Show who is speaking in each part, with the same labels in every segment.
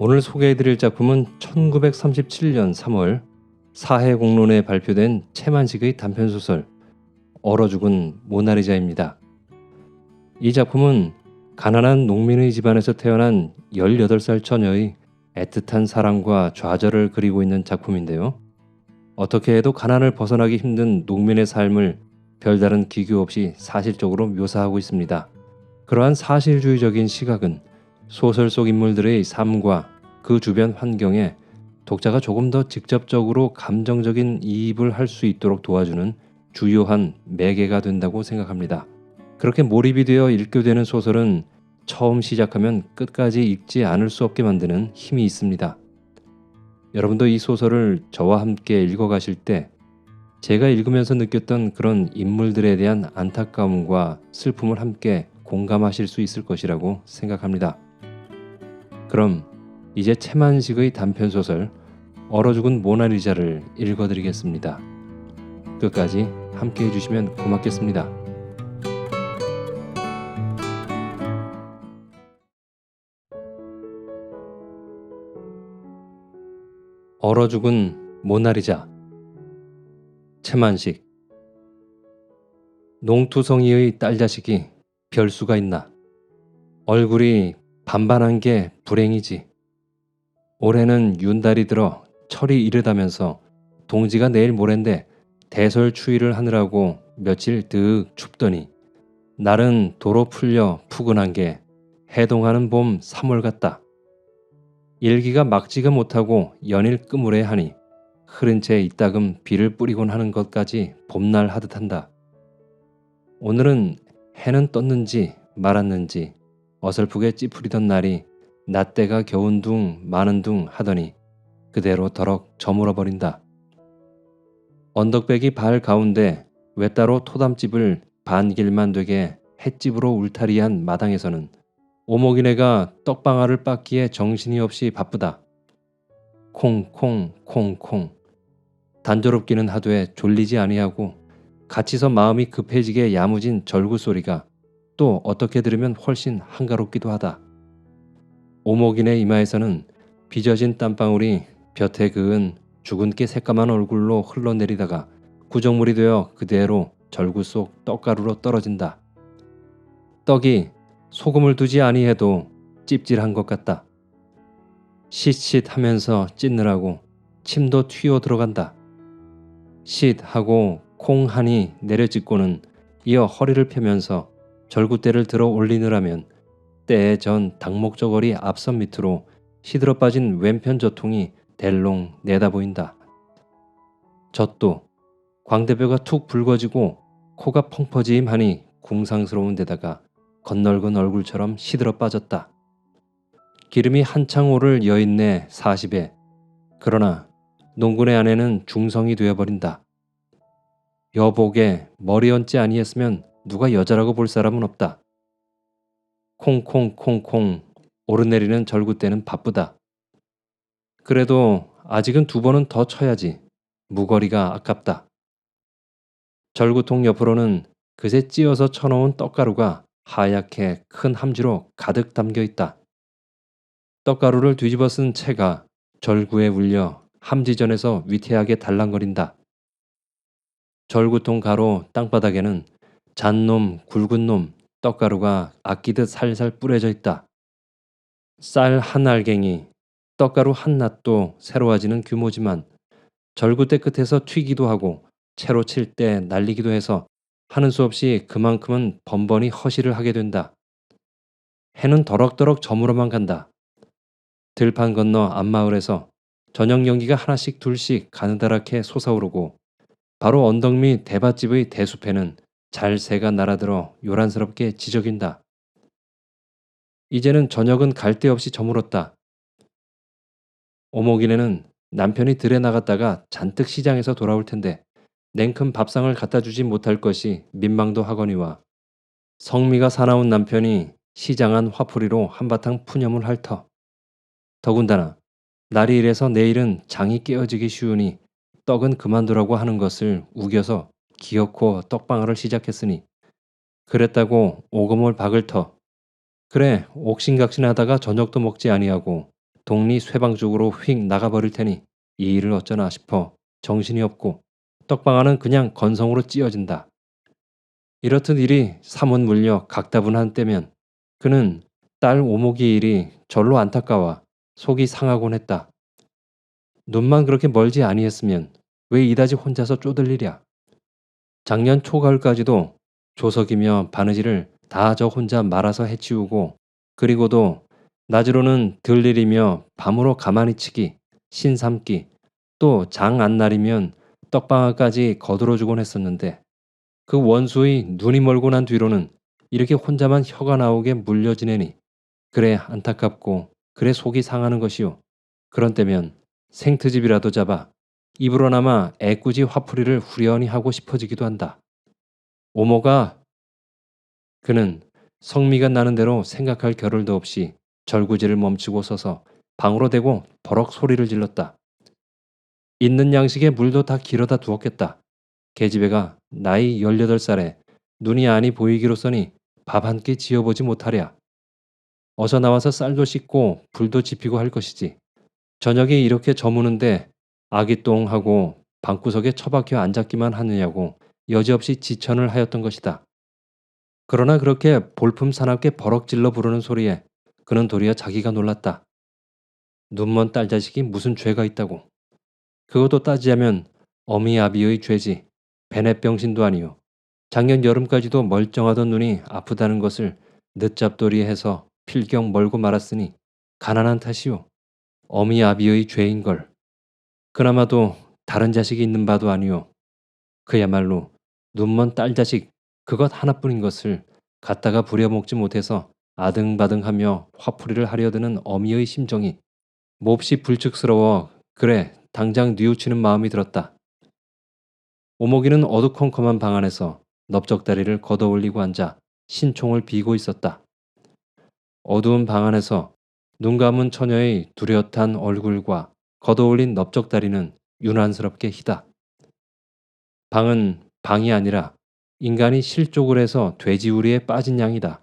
Speaker 1: 오늘 소개해드릴 작품은 1937년 3월 사해공론에 발표된 채만식의 단편소설 얼어 죽은 모나리자입니다. 이 작품은 가난한 농민의 집안에서 태어난 18살 처녀의 애틋한 사랑과 좌절을 그리고 있는 작품인데요. 어떻게 해도 가난을 벗어나기 힘든 농민의 삶을 별다른 기교 없이 사실적으로 묘사하고 있습니다. 그러한 사실주의적인 시각은 소설 속 인물들의 삶과 그 주변 환경에 독자가 조금 더 직접적으로 감정적인 이입을 할 수 있도록 도와주는 주요한 매개가 된다고 생각합니다. 그렇게 몰입이 되어 읽게 되는 소설은 처음 시작하면 끝까지 읽지 않을 수 없게 만드는 힘이 있습니다. 여러분도 이 소설을 저와 함께 읽어가실 때 제가 읽으면서 느꼈던 그런 인물들에 대한 안타까움과 슬픔을 함께 공감하실 수 있을 것이라고 생각합니다. 그럼 이제 채만식의 단편소설 얼어 죽은 모나리자를 읽어드리겠습니다. 끝까지 함께 해주시면 고맙겠습니다. 얼어 죽은 모나리자. 채만식. 농투성이의 딸자식이 별수가 있나. 얼굴이 반반한 게 불행이지. 올해는 윤달이 들어 철이 이르다면서 동지가 내일 모레인데 대설추위를 하느라고 며칠 득 춥더니 날은 도로 풀려 푸근한 게 해동하는 봄 3월 같다. 일기가 막지가 못하고 연일 끄무레 하니 흐른 채 이따금 비를 뿌리곤 하는 것까지 봄날 하듯 한다. 오늘은 해는 떴는지 말았는지 어설프게 찌푸리던 날이 낮때가 겨운 둥 마는 둥 하더니 그대로 더럭 저물어 버린다. 언덕배기 발 가운데 외따로 토담집을 반길만 되게 횟집으로 울타리한 마당에서는 오목이네가 떡방아를 빻기에 정신이 없이 바쁘다. 콩콩 콩콩. 단조롭기는 하되 졸리지 아니하고 갇히서 마음이 급해지게 야무진 절구 소리가 또 어떻게 들으면 훨씬 한가롭기도 하다. 오목이네 이마에서는 빚어진 땀방울이 볕에 그은 주근깨 새까만 얼굴로 흘러내리다가 구정물이 되어 그대로 절구 속 떡가루로 떨어진다. 떡이 소금을 두지 아니해도 찝찝한 것 같다. 쉿쉿하면서 찢느라고 침도 튀어 들어간다. 쉿하고 콩하니 내려찍고는 이어 허리를 펴면서 절구대를 들어 올리느라면 때에 전 닭목저고리 앞선 밑으로 시들어 빠진 왼편 저통이 델롱 내다 보인다. 젖도 광대뼈가 툭 붉어지고 코가 펑퍼짐하니 궁상스러운 데다가 건널건 얼굴처럼 시들어 빠졌다. 기름이 한창 오를 여인네 40에 그러나 농군의 아내는 중성이 되어버린다. 여복에 머리 얹지 아니했으면 누가 여자라고 볼 사람은 없다. 콩콩콩콩 오르내리는 절구대는 바쁘다. 그래도 아직은 2번은 더 쳐야지. 무거리가 아깝다. 절구통 옆으로는 그새 찧어서 쳐놓은 떡가루가 하얗게 큰 함지로 가득 담겨 있다. 떡가루를 뒤집어 쓴 채가 절구에 울려 함지전에서 위태하게 달랑거린다. 절구통 가로 땅바닥에는 잔놈 굵은 놈 떡가루가 아끼듯 살살 뿌려져 있다. 쌀 한 알갱이, 떡가루 한 낫도 새로워지는 규모지만 절구대 끝에서 튀기도 하고 채로 칠 때 날리기도 해서 하는 수 없이 그만큼은 번번이 허시를 하게 된다. 해는 더럭더럭 저물어만 간다. 들판 건너 앞마을에서 저녁 연기가 하나씩 둘씩 가느다랗게 솟아오르고 바로 언덕 밑 대밭집의 대숲에는 잘새가 날아들어 요란스럽게 지저긴다. 이제는 저녁은 갈 데 없이 저물었다. 오목이네는 남편이 들에 나갔다가 잔뜩 시장에서 돌아올 텐데 냉큼 밥상을 갖다 주지 못할 것이 민망도 하거니와 성미가 사나운 남편이 시장한 화풀이로 한바탕 푸념을 핥어. 더군다나 날이 이래서 내일은 장이 깨어지기 쉬우니 떡은 그만두라고 하는 것을 우겨서 기어코 떡방아를 시작했으니 그랬다고 오금을 박을 터 그래 옥신각신하다가 저녁도 먹지 아니하고 동리 쇠방 쪽으로 휙 나가버릴 테니 이 일을 어쩌나 싶어 정신이 없고 떡방아는 그냥 건성으로 찌어진다. 이렇듯 일이 사문 물려 각다분한 때면 그는 딸 오목이 일이 절로 안타까워 속이 상하곤 했다. 눈만 그렇게 멀지 아니했으면 왜 이다지 혼자서 쪼들리랴. 작년 초가을까지도 조석이며 바느질을 다 저 혼자 말아서 해치우고 그리고도 낮으로는 들일이며 밤으로 가만히 치기, 신삼기, 또 장 안날이면 떡방아까지 거들어주곤 했었는데 그 원수의 눈이 멀고 난 뒤로는 이렇게 혼자만 혀가 나오게 물려 지내니 그래 안타깝고 그래 속이 상하는 것이요. 그런 때면 생트집이라도 잡아 입으로나마 애꿎이 화풀이를 후련히 하고 싶어지기도 한다. 오모가 그는 성미가 나는 대로 생각할 겨를도 없이 절구지를 멈추고 서서 방으로 대고 버럭 소리를 질렀다. 있는 양식에 물도 다 길어다 두었겠다. 계집애가 나이 18살에 눈이 아니 보이기로써니 밥 한 끼 지어보지 못하랴. 어서 나와서 쌀도 씻고 불도 지피고 할 것이지. 저녁에 이렇게 저무는데 아기똥하고 방구석에 처박혀 앉았기만 하느냐고 여지없이 지천을 하였던 것이다. 그러나 그렇게 볼품 사납게 버럭질러 부르는 소리에 그는 도리어 자기가 놀랐다. 눈먼 딸자식이 무슨 죄가 있다고. 그것도 따지자면 어미 아비의 죄지. 베넷병신도 아니요. 작년 여름까지도 멀쩡하던 눈이 아프다는 것을 늦잡돌이 해서 필경 멀고 말았으니 가난한 탓이요. 어미 아비의 죄인걸. 그나마도 다른 자식이 있는 바도 아니요. 그야말로 눈먼 딸자식 그것 하나뿐인 것을 갖다가 부려먹지 못해서 아등바등하며 화풀이를 하려드는 어미의 심정이 몹시 불측스러워 그래 당장 뉘우치는 마음이 들었다. 오목이는 어두컴컴한 방 안에서 넓적다리를 걷어올리고 앉아 신총을 비고 있었다. 어두운 방 안에서 눈 감은 처녀의 두렷한 얼굴과 걷어올린 넓적다리는 유난스럽게 희다. 방은 방이 아니라 인간이 실족을 해서 돼지우리에 빠진 양이다.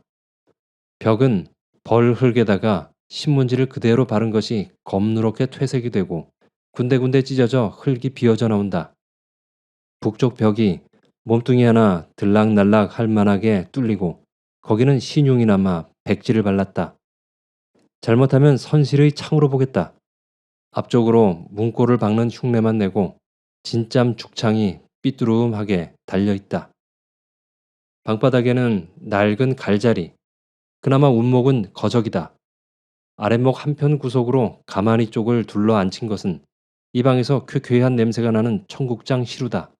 Speaker 1: 벽은 벌흙에다가 신문지를 그대로 바른 것이 검누렇게 퇴색이 되고 군데군데 찢어져 흙이 비어져 나온다. 북쪽 벽이 몸뚱이 하나 들락날락 할 만하게 뚫리고 거기는 신용이나마 백지를 발랐다. 잘못하면 선실의 창으로 보겠다. 앞쪽으로 문고를 박는 흉내만 내고 진짬 죽창이 삐뚤음하게 달려있다. 방바닥에는 낡은 갈자리, 그나마 운목은 거적이다. 아랫목 한편 구석으로 가마니 쪽을 둘러 앉힌 것은 이 방에서 쾌쾌한 냄새가 나는 청국장 시루다.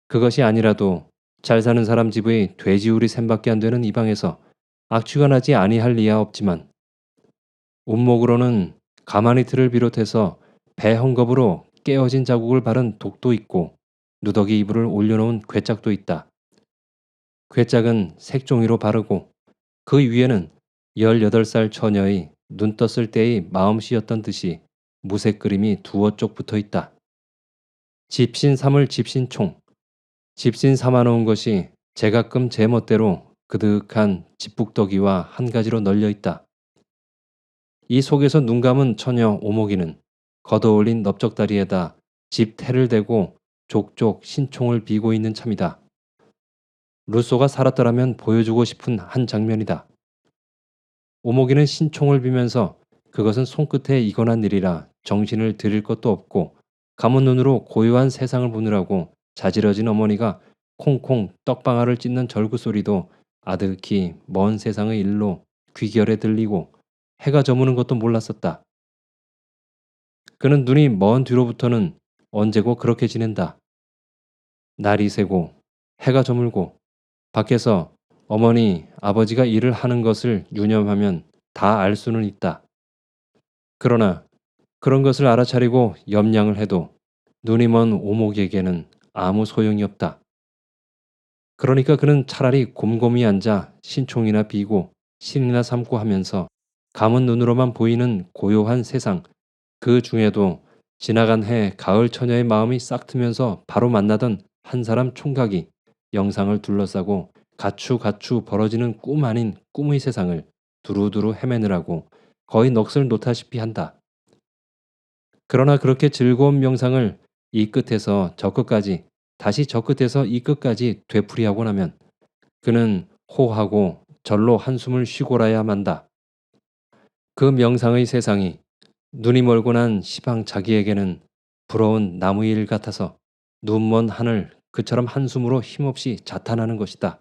Speaker 1: 그것이 아니라도 잘 사는 사람 집의 돼지우리 샘밖에 안 되는 이 방에서 악취가 나지 아니할 리야 없지만 운목으로는 가마니 틀을 비롯해서 배 헝겊으로 깨어진 자국을 바른 독도 있고 누더기 이불을 올려놓은 괴짝도 있다. 괴짝은 색종이로 바르고 그 위에는 18살 처녀의 눈 떴을 때의 마음씨였던 듯이 무색 그림이 두어 쪽 붙어 있다. 집신삼을 집신총. 집신 삼아놓은 것이 제가끔 제멋대로 그득한 집북더기와 한 가지로 널려 있다. 이 속에서 눈 감은 처녀 오목이는 걷어올린 넓적다리에다 집태를 대고 족족 신총을 비고 있는 참이다. 루소가 살았더라면 보여주고 싶은 한 장면이다. 오목이는 신총을 비면서 그것은 손끝에 익어난 일이라 정신을 들일 것도 없고 감은 눈으로 고요한 세상을 보느라고 자지러진 어머니가 콩콩 떡방아를 찢는 절구 소리도 아득히 먼 세상의 일로 귀결에 들리고 해가 저무는 것도 몰랐었다. 그는 눈이 먼 뒤로부터는 언제고 그렇게 지낸다. 날이 새고 해가 저물고 밖에서 어머니, 아버지가 일을 하는 것을 유념하면 다 알 수는 있다. 그러나 그런 것을 알아차리고 염량을 해도 눈이 먼 오목에게는 아무 소용이 없다. 그러니까 그는 차라리 곰곰이 앉아 신총이나 비고 신이나 삼고 하면서 감은 눈으로만 보이는 고요한 세상, 그 중에도 지나간 해 가을 처녀의 마음이 싹 트면서 바로 만나던 한 사람 총각이 영상을 둘러싸고 가추가추 벌어지는 꿈 아닌 꿈의 세상을 두루두루 헤매느라고 거의 넋을 놓다시피 한다. 그러나 그렇게 즐거운 명상을 이 끝에서 저 끝까지, 다시 저 끝에서 이 끝까지 되풀이하고 나면 그는 호하고 절로 한숨을 쉬고라야 만다. 그 명상의 세상이 눈이 멀고 난 시방 자기에게는 부러운 나무일 같아서 눈먼 하늘 그처럼 한숨으로 힘없이 자탄하는 것이다.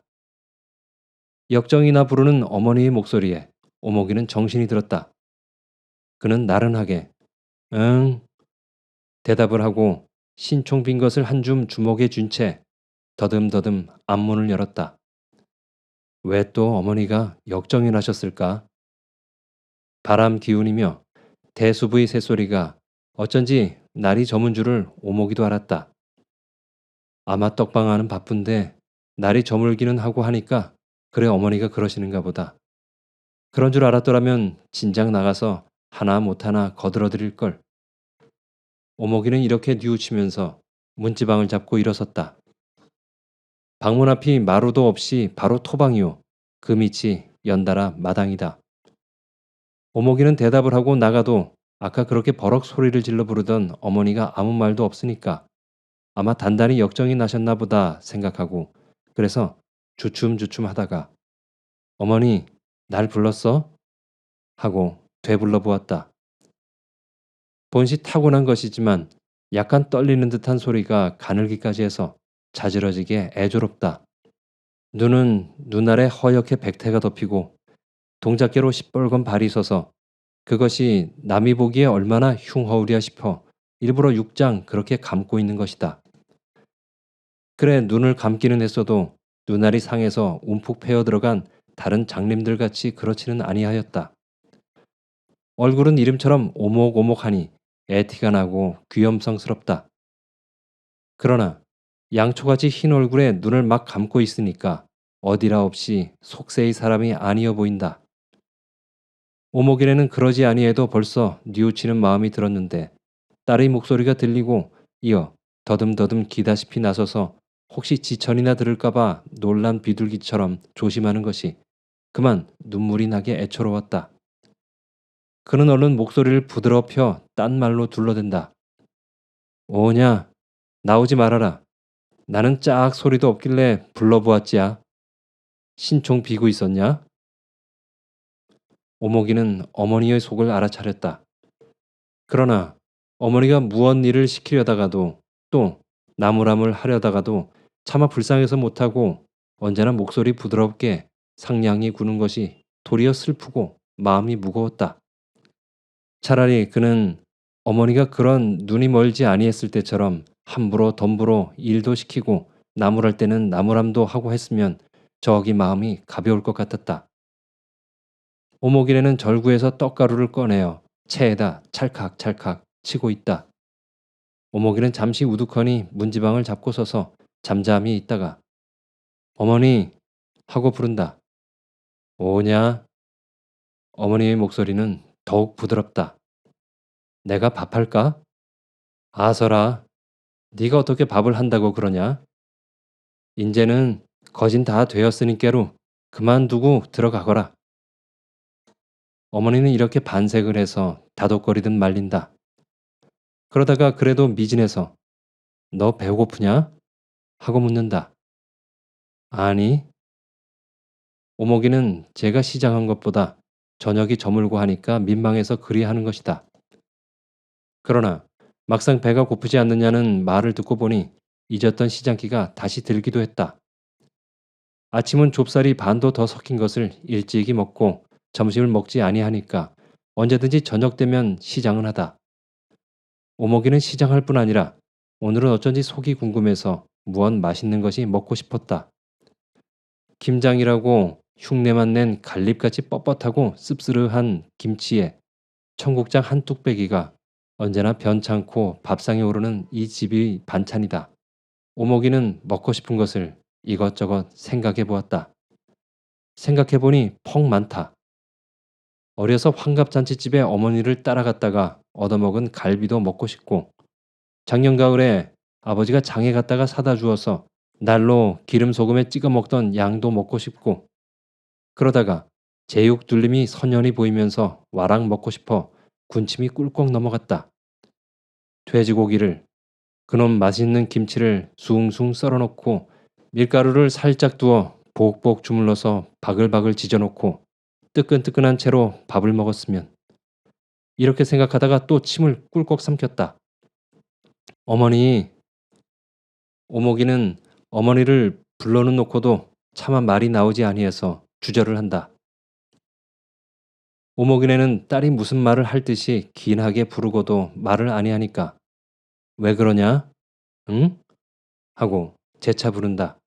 Speaker 1: 역정이나 부르는 어머니의 목소리에 오목이는 정신이 들었다. 그는 나른하게 응 대답을 하고 신총 빈 것을 한 줌 주먹에 쥔 채 더듬더듬 앞문을 열었다. 왜 또 어머니가 역정이 나셨을까? 바람 기운이며 대수부의 새소리가 어쩐지 날이 저문 줄을 오목이도 알았다. 아마 떡방하는 바쁜데 날이 저물기는 하고 하니까 그래 어머니가 그러시는가 보다. 그런 줄 알았더라면 진작 나가서 하나 못하나 거들어드릴 걸. 오목이는 이렇게 뉘우치면서 문지방을 잡고 일어섰다. 방문 앞이 마루도 없이 바로 토방이요. 그 밑이 연달아 마당이다. 오목이는 대답을 하고 나가도 아까 그렇게 버럭 소리를 질러 부르던 어머니가 아무 말도 없으니까 아마 단단히 역정이 나셨나 보다 생각하고 그래서 주춤주춤 하다가 어머니 날 불렀어? 하고 되불러 보았다. 본시 타고난 것이지만 약간 떨리는 듯한 소리가 가늘기까지 해서 자지러지게 애조롭다. 눈은 눈알에 허옇게 백태가 덮이고 동작계로 시뻘건 발이 서서 그것이 남이 보기에 얼마나 흉허우랴 싶어 일부러 육장 그렇게 감고 있는 것이다. 그래 눈을 감기는 했어도 눈알이 상해서 움푹 패어 들어간 다른 장님들 같이 그렇지는 아니하였다. 얼굴은 이름처럼 오목오목하니 애티가 나고 귀염성스럽다. 그러나 양초같이 흰 얼굴에 눈을 막 감고 있으니까 어디라 없이 속세의 사람이 아니어 보인다. 오목이네는 그러지 아니해도 벌써 뉘우치는 마음이 들었는데 딸의 목소리가 들리고 이어 더듬더듬 기다시피 나서서 혹시 지천이나 들을까봐 놀란 비둘기처럼 조심하는 것이 그만 눈물이 나게 애처로웠다. 그는 얼른 목소리를 부드럽혀 딴 말로 둘러댄다. 오냐 나오지 말아라. 나는 짝 소리도 없길래 불러보았지야. 신총 비고 있었냐? 오목이는 어머니의 속을 알아차렸다. 그러나 어머니가 무언 일을 시키려다가도 또 나무람을 하려다가도 차마 불쌍해서 못하고 언제나 목소리 부드럽게 상냥히 구는 것이 도리어 슬프고 마음이 무거웠다. 차라리 그는 어머니가 그런 눈이 멀지 아니했을 때처럼 함부로 덤부로 일도 시키고 나무랄 때는 나무람도 하고 했으면 저기 마음이 가벼울 것 같았다. 오목이네는 절구에서 떡가루를 꺼내어 체에다 찰칵찰칵 치고 있다. 오목이는 잠시 우두커니 문지방을 잡고 서서 잠잠히 있다가 어머니 하고 부른다. 오냐? 어머니의 목소리는 더욱 부드럽다. 내가 밥할까? 아서라. 네가 어떻게 밥을 한다고 그러냐? 인제는 거진 다 되었으니께로 그만두고 들어가거라. 어머니는 이렇게 반색을 해서 다독거리듯 말린다. 그러다가 그래도 미진해서 너 배고프냐? 하고 묻는다. 아니. 오목이는 제가 시장한 것보다 저녁이 저물고 하니까 민망해서 그리하는 것이다. 그러나 막상 배가 고프지 않느냐는 말을 듣고 보니 잊었던 시장기가 다시 들기도 했다. 아침은 좁쌀이 반도 더 섞인 것을 일찍이 먹고 점심을 먹지 아니하니까 언제든지 저녁 되면 시장은 하다. 오목이는 시장할 뿐 아니라 오늘은 어쩐지 속이 궁금해서 무언 맛있는 것이 먹고 싶었다. 김장이라고 흉내만 낸 갈립같이 뻣뻣하고 씁쓸한 김치에 청국장 한 뚝배기가 언제나 변찮고 밥상에 오르는 이 집의 반찬이다. 오목이는 먹고 싶은 것을 이것저것 생각해 보았다. 생각해 보니 퍽 많다. 어려서 환갑잔치집에 어머니를 따라갔다가 얻어먹은 갈비도 먹고 싶고 작년 가을에 아버지가 장에 갔다가 사다 주어서 날로 기름 소금에 찍어 먹던 양도 먹고 싶고 그러다가 제육 둘림이 선연히 보이면서 와랑 먹고 싶어 군침이 꿀꺽 넘어갔다. 돼지고기를, 그놈 맛있는 김치를 숭숭 썰어놓고 밀가루를 살짝 두어 복복 주물러서 바글바글 지져놓고 뜨끈뜨끈한 채로 밥을 먹었으면, 이렇게 생각하다가 또 침을 꿀꺽 삼켰다. 어머니, 오목이는 어머니를 불러는 놓고도 차마 말이 나오지 아니해서 주저를 한다. 오목이네는 딸이 무슨 말을 할 듯이 긴하게 부르고도 말을 아니하니까 왜 그러냐? 응? 하고 재차 부른다.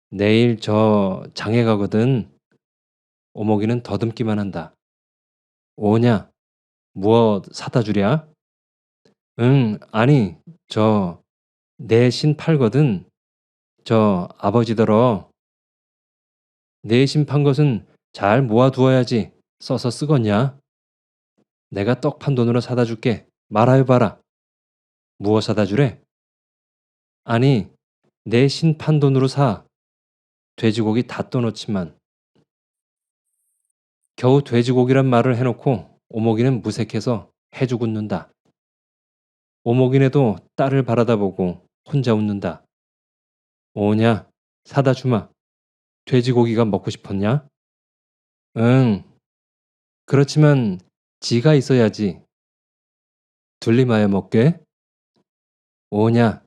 Speaker 1: 내일 저 장에 가거든. 오목이는 더듬기만 한다. 오냐? 무엇 사다 주랴? 응, 아니, 저 내 신 팔거든. 저 아버지더러 내 신 판 것은 잘 모아두어야지 써서 쓰겄냐? 내가 떡 판 돈으로 사다 줄게. 말하여 봐라. 무엇 사다 주래? 아니, 내 신 판 돈으로 사. 돼지고기 다 떠놓지만. 겨우 돼지고기란 말을 해놓고 오목이는 무색해서 해죽 웃는다. 오목이네도 딸을 바라다보고 혼자 웃는다. 오냐, 사다 주마. 돼지고기가 먹고 싶었냐? 응, 그렇지만 지가 있어야지. 둘리마야 먹게? 오냐,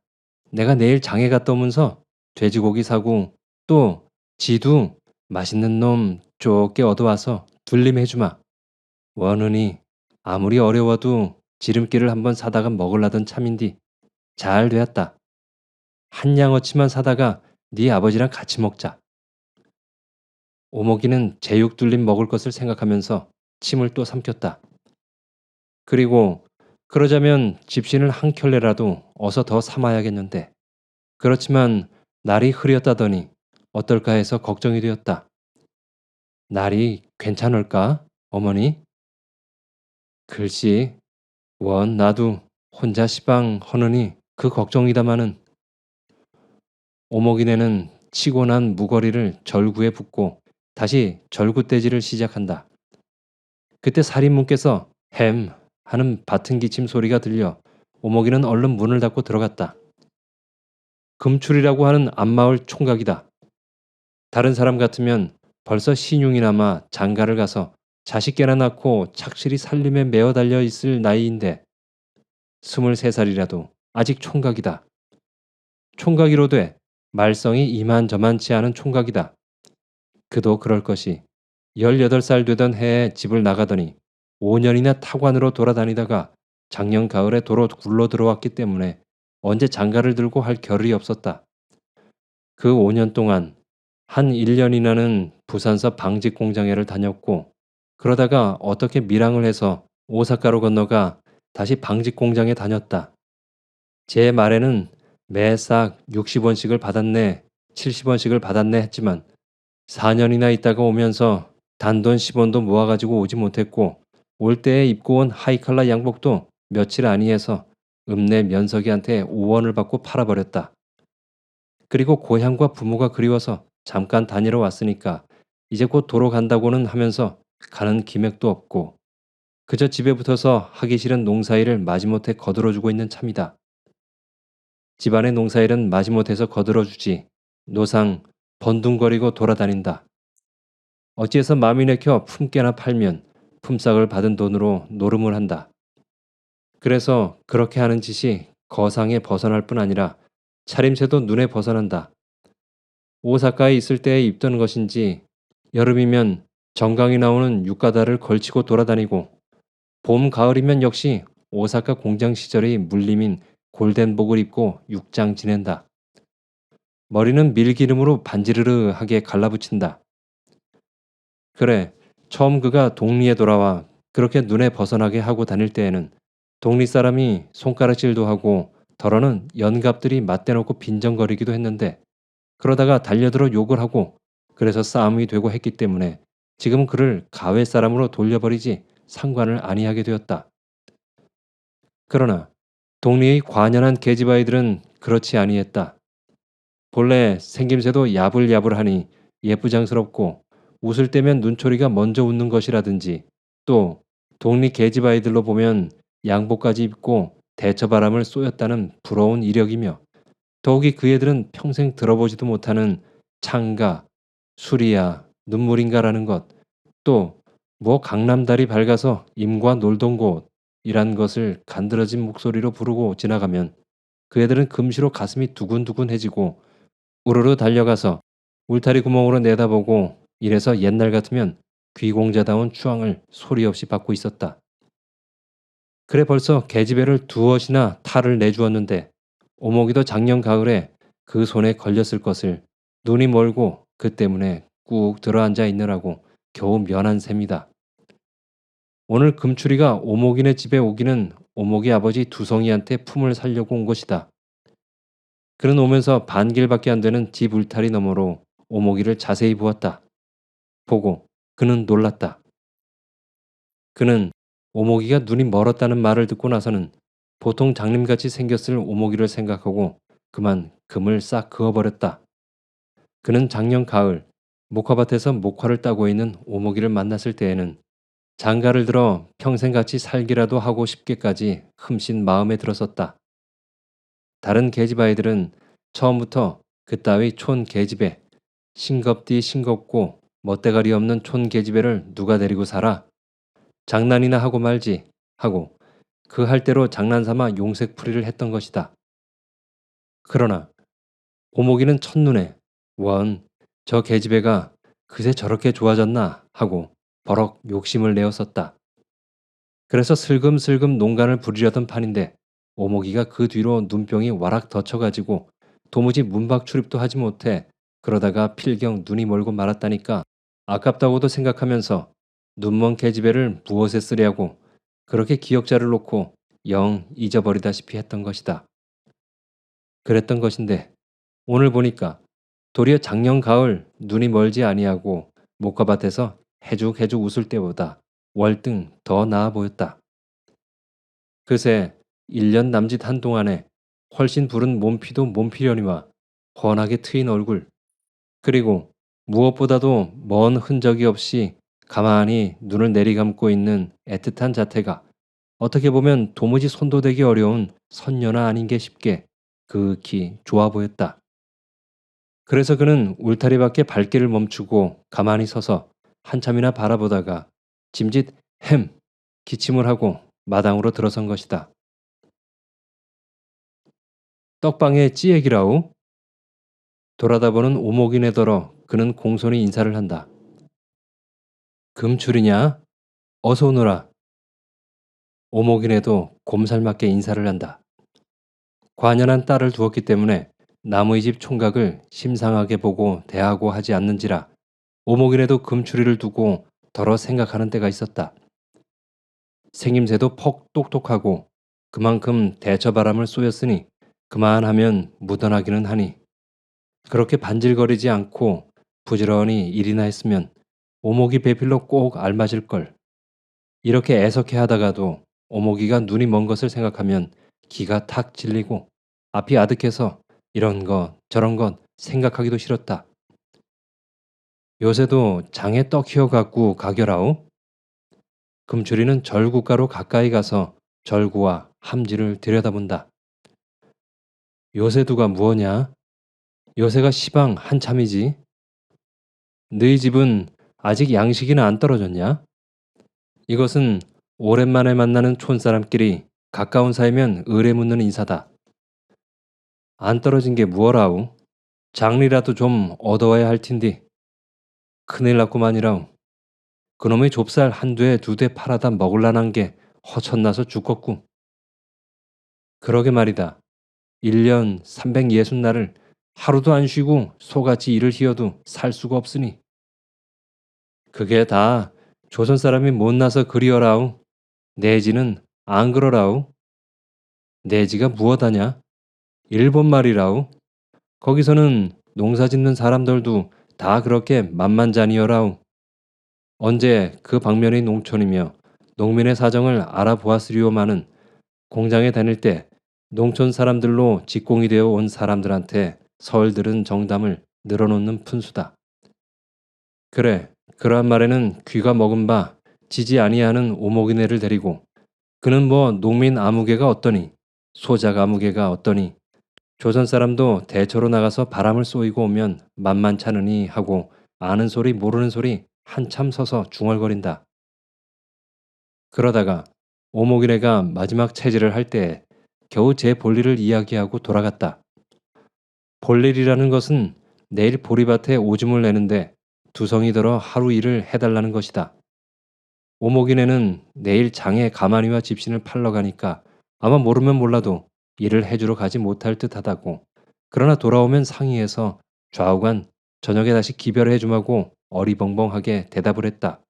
Speaker 1: 내가 내일 장에 갔다 오면서 돼지고기 사고 또 지도 맛있는 놈 좁게 얻어와서 둘림 해주마. 원은이 아무리 어려워도 지름길을 한번 사다가 먹을라던 참인디 잘 되었다. 한 양어치만 사다가 네 아버지랑 같이 먹자. 오목이는 제육 둘림 먹을 것을 생각하면서 침을 또 삼켰다. 그리고 그러자면 집신을 한 켤레라도 어서 더 삼아야겠는데, 그렇지만 날이 흐렸다더니 어떨까 해서 걱정이 되었다. 날이 괜찮을까, 어머니? 글씨, 원 나도 혼자 시방 허느니 그 걱정이다마는. 오목이네는 치고 난 무거리를 절구에 붓고 다시 절구떼질을 시작한다. 그때 살인문께서 햄 하는 밭은 기침 소리가 들려 오목이는 얼른 문을 닫고 들어갔다. 금출이라고 하는 앞마을 총각이다. 다른 사람 같으면 벌써 신용이나마 장가를 가서 자식개나 낳고 착실히 살림에 매어 달려 있을 나이인데 23살이라도 아직 총각이다. 총각이로돼 말썽이 이만저만치 않은 총각이다. 그도 그럴 것이 18살 되던 해에 집을 나가더니 5년이나 타관으로 돌아다니다가 작년 가을에 도로 굴러 들어왔기 때문에 언제 장가를 들고 할 겨를이 없었다. 그 5년 동안 한 1년이나는 부산서 방직 공장에를 다녔고, 그러다가 어떻게 밀항을 해서 오사카로 건너가 다시 방직 공장에 다녔다. 제 말에는 매싹 60원씩을 받았네, 70원씩을 받았네 했지만 4년이나 있다가 오면서 단돈 10원도 모아가지고 오지 못했고, 올 때에 입고 온 하이칼라 양복도 며칠 아니해서 읍내 면석이한테 5원을 받고 팔아버렸다. 그리고 고향과 부모가 그리워서 잠깐 다니러 왔으니까 이제 곧 도로 간다고는 하면서 가는 기맥도 없고, 그저 집에 붙어서 하기 싫은 농사일을 마지못해 거들어주고 있는 참이다. 집안의 농사일은 마지못해서 거들어주지 노상 번둥거리고 돌아다닌다. 어찌해서 마음이 내켜 품께나 팔면 품삯을 받은 돈으로 노름을 한다. 그래서 그렇게 하는 짓이 거상에 벗어날 뿐 아니라 차림새도 눈에 벗어난다. 오사카에 있을 때에 입던 것인지 여름이면 정강이 나오는 육가다를 걸치고 돌아다니고, 봄, 가을이면 역시 오사카 공장 시절의 물림인 골덴복을 입고 육장 지낸다. 머리는 밀기름으로 반지르르하게 갈라붙인다. 그래, 처음 그가 동리에 돌아와 그렇게 눈에 벗어나게 하고 다닐 때에는 동리 사람이 손가락질도 하고 덜어는 연갑들이 맞대놓고 빈정거리기도 했는데, 그러다가 달려들어 욕을 하고 그래서 싸움이 되고 했기 때문에 지금은 그를 가외 사람으로 돌려버리지 상관을 아니하게 되었다. 그러나 동리의 관연한 계집아이들은 그렇지 아니했다. 본래 생김새도 야불야불하니 예쁘장스럽고 웃을 때면 눈초리가 먼저 웃는 것이라든지 또 독립 계집아이들로 보면 양복까지 입고 대처바람을 쏘였다는 부러운 이력이며 더욱이 그 애들은 평생 들어보지도 못하는 창가, 술이야, 눈물인가라는 것, 또 뭐 강남달이 밝아서 임과 놀던 곳이란 것을 간드러진 목소리로 부르고 지나가면 그 애들은 금시로 가슴이 두근두근해지고 우르르 달려가서 울타리 구멍으로 내다보고 이래서 옛날 같으면 귀공자다운 추앙을 소리 없이 받고 있었다. 그래 벌써 계집애를 두엇이나 탈을 내주었는데 오목이도 작년 가을에 그 손에 걸렸을 것을 눈이 멀고 그 때문에 꾹 들어앉아 있느라고 겨우 면한 셈이다. 오늘 금추리가 오목이네 집에 오기는 오목이 아버지 두성이한테 품을 살려고 온 것이다. 그는 오면서 반길밖에 안 되는 집 울타리 너머로 오목이를 자세히 보았다. 보고 그는 놀랐다. 그는 오목이가 눈이 멀었다는 말을 듣고 나서는 보통 장님같이 생겼을 오목이를 생각하고 그만 금을 싹 그어버렸다. 그는 작년 가을 목화밭에서 목화를 따고 있는 오목이를 만났을 때에는 장가를 들어 평생같이 살기라도 하고 싶게까지 흠씬 마음에 들었었다. 다른 계집아이들은 처음부터 그따위 촌 계집애, 싱겁디 싱겁고 멋대가리 없는 촌 계집애를 누가 데리고 살아? 장난이나 하고 말지 하고 그 할 대로 장난삼아 용색풀이를 했던 것이다. 그러나 오목이는 첫눈에 원, 저 계집애가 그새 저렇게 좋아졌나 하고 버럭 욕심을 내었었다. 그래서 슬금슬금 농간을 부리려던 판인데 오목이가 그 뒤로 눈병이 와락 덧쳐가지고 도무지 문밖 출입도 하지 못해 그러다가 필경 눈이 멀고 말았다니까 아깝다고도 생각하면서 눈먼 계집애를 무엇에 쓰려고 그렇게 기억자를 놓고 영 잊어버리다시피 했던 것이다. 그랬던 것인데 오늘 보니까 도리어 작년 가을 눈이 멀지 아니하고 목화밭에서 해죽해죽 웃을 때보다 월등 더 나아 보였다. 그새 1년 남짓 한동안에 훨씬 부른 몸피도 몸피려니와 훤하게 트인 얼굴 그리고 무엇보다도 먼 흔적이 없이 가만히 눈을 내리감고 있는 애틋한 자태가 어떻게 보면 도무지 손도 대기 어려운 선녀나 아닌 게 싶게 극히 좋아 보였다. 그래서 그는 울타리 밖에 발길을 멈추고 가만히 서서 한참이나 바라보다가 짐짓 햄 기침을 하고 마당으로 들어선 것이다. 떡방에 찌액이라우? 돌아다보는 오목이네더러 그는 공손히 인사를 한다. 금출이냐? 어서 오너라. 오목이네도 곰살맞게 인사를 한다. 관연한 딸을 두었기 때문에 남의 집 총각을 심상하게 보고 대하고 하지 않는지라 오목이네도 금추리를 두고 덜어 생각하는 때가 있었다. 생김새도 퍽 똑똑하고 그만큼 대처바람을 쏘였으니 그만하면 묻어나기는 하니 그렇게 반질거리지 않고 부지런히 일이나 했으면 오목이 배필로 꼭 알맞을 걸. 이렇게 애석해 하다가도 오목이가 눈이 먼 것을 생각하면 기가 탁 질리고 앞이 아득해서 이런 것 저런 것 생각하기도 싫었다. 요새도 장에 떡 휘어갖고 가겨라오? 금추리는 절구가로 가까이 가서 절구와 함지를 들여다본다. 요새두가 무엇냐? 요새가 시방 한참이지. 너희 집은 아직 양식이나 안 떨어졌냐? 이것은 오랜만에 만나는 촌사람끼리 가까운 사이면 의뢰 묻는 인사다. 안 떨어진 게 무엇라우? 장리라도 좀 얻어와야 할 텐디. 큰일 났구만이라우. 그놈의 좁쌀 한두에 두 대 팔아다 먹을란한 게 허천나서 죽겠구. 그러게 말이다. 1년 360날을 하루도 안 쉬고 소같이 일을 희어도 살 수가 없으니. 그게 다 조선 사람이 못나서 그리어라우. 내지는 안 그러라우. 내지가 무엇하냐? 일본 말이라우. 거기서는 농사 짓는 사람들도 다 그렇게 만만자니여라우. 언제 그 방면의 농촌이며 농민의 사정을 알아보았으리오마는 공장에 다닐 때 농촌 사람들로 직공이 되어 온 사람들한테 서울 들은 정담을 늘어놓는 푼수다. 그래, 그러한 말에는 귀가 먹은 바 지지 아니하는 오목이네를 데리고 그는 뭐 농민 아무개가 어떠니 소작 아무개가 어떠니 조선 사람도 대처로 나가서 바람을 쏘이고 오면 만만찮으니 하고 아는 소리 모르는 소리 한참 서서 중얼거린다. 그러다가 오목이네가 마지막 체질을 할 때에 겨우 제 볼일을 이야기하고 돌아갔다. 볼일이라는 것은 내일 보리밭에 오줌을 내는데 두성이 들어 하루 일을 해달라는 것이다. 오목이네는 내일 장에 가마니와 집신을 팔러 가니까 아마 모르면 몰라도 일을 해주러 가지 못할 듯하다고. 그러나 돌아오면 상의해서 좌우간 저녁에 다시 기별해 주마고 어리벙벙하게 대답을 했다.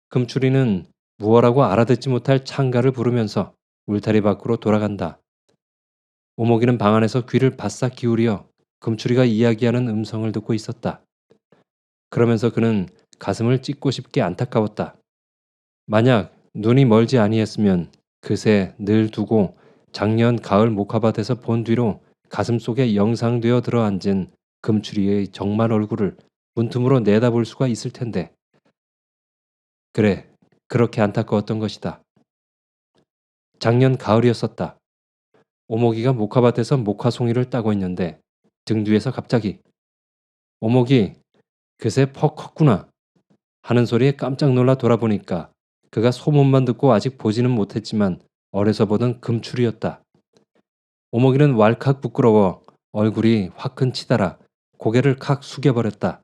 Speaker 1: 금추리는 무어라고 알아듣지 못할 창가를 부르면서 울타리 밖으로 돌아간다. 오목이는 방 안에서 귀를 바싹 기울여 금추리가 이야기하는 음성을 듣고 있었다. 그러면서 그는 가슴을 찢고 싶게 안타까웠다. 만약 눈이 멀지 아니했으면 그새 늘 두고 작년 가을 목화밭에서 본 뒤로 가슴속에 영상되어 들어앉은 금추리의 정말 얼굴을 문틈으로 내다볼 수가 있을 텐데. 그래, 그렇게 안타까웠던 것이다. 작년 가을이었었다. 오목이가 목화밭에서 목화송이를 따고 있는데 등 뒤에서 갑자기 오목이 그새 퍽 컸구나 하는 소리에 깜짝 놀라 돌아보니까 그가 소문만 듣고 아직 보지는 못했지만 어려서 보던 금추리였다. 오목이는 왈칵 부끄러워 얼굴이 화끈 치달아 고개를 칵 숙여버렸다.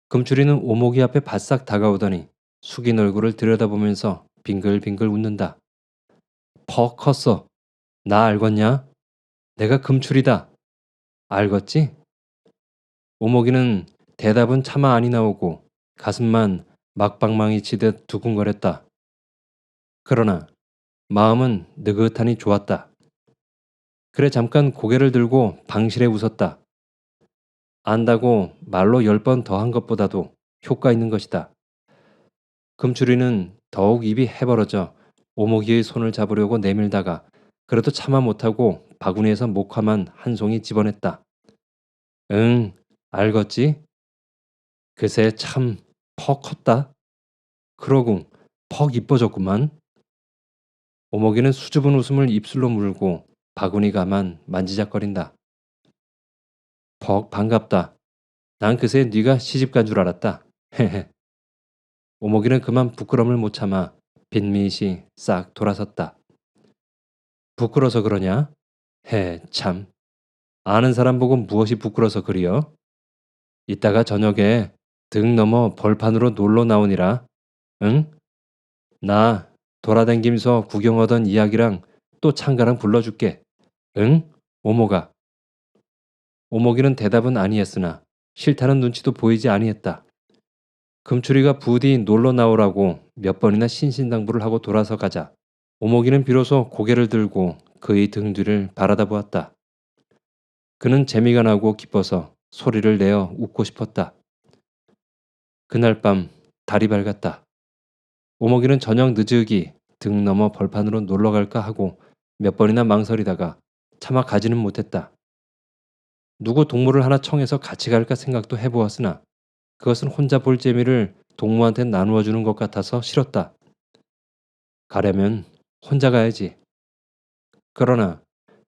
Speaker 1: 금추리는 오목이 앞에 바싹 다가오더니 숙인 얼굴을 들여다보면서 빙글빙글 웃는다. 퍽 컸어. 나 알겄냐? 내가 금추리다. 알겄지? 오목이는 대답은 차마 아니 나오고 가슴만 막방망이 치듯 두근거렸다. 그러나 마음은 느긋하니 좋았다. 그래 잠깐 고개를 들고 방실에 웃었다. 안다고 말로 10번 더 한 것보다도 효과 있는 것이다. 금추리는 더욱 입이 해벌어져 오목이의 손을 잡으려고 내밀다가 그래도 참아 못하고 바구니에서 목화만 한 송이 집어냈다. 응, 알겄지? 그새 참 퍽 컸다. 그러고 퍽 이뻐졌구만. 오목이는 수줍은 웃음을 입술로 물고 바구니 가만 만지작거린다. 퍽 반갑다. 난 그새 네가 시집간 줄 알았다. 헤헤. 오목이는 그만 부끄럼을 못 참아 빈밋이 싹 돌아섰다. 부끄러서 그러냐? 헤 참. 아는 사람 보고 무엇이 부끄러서 그리여? 이따가 저녁에 등 넘어 벌판으로 놀러 나오니라. 응? 나 돌아댕김서 구경하던 이야기랑 또 창가랑 불러줄게. 응? 오목아. 오목이는 대답은 아니했으나 싫다는 눈치도 보이지 아니했다. 금추리가 부디 놀러 나오라고 몇 번이나 신신당부를 하고 돌아서 가자 오목이는 비로소 고개를 들고 그의 등 뒤를 바라다 보았다. 그는 재미가 나고 기뻐서 소리를 내어 웃고 싶었다. 그날 밤 달이 밝았다. 오목이는 저녁 늦으기 등 넘어 벌판으로 놀러 갈까 하고 몇 번이나 망설이다가 차마 가지는 못했다. 누구 동무를 하나 청해서 같이 갈까 생각도 해보았으나 그것은 혼자 볼 재미를 동무한테 나누어 주는 것 같아서 싫었다. 가려면 혼자 가야지. 그러나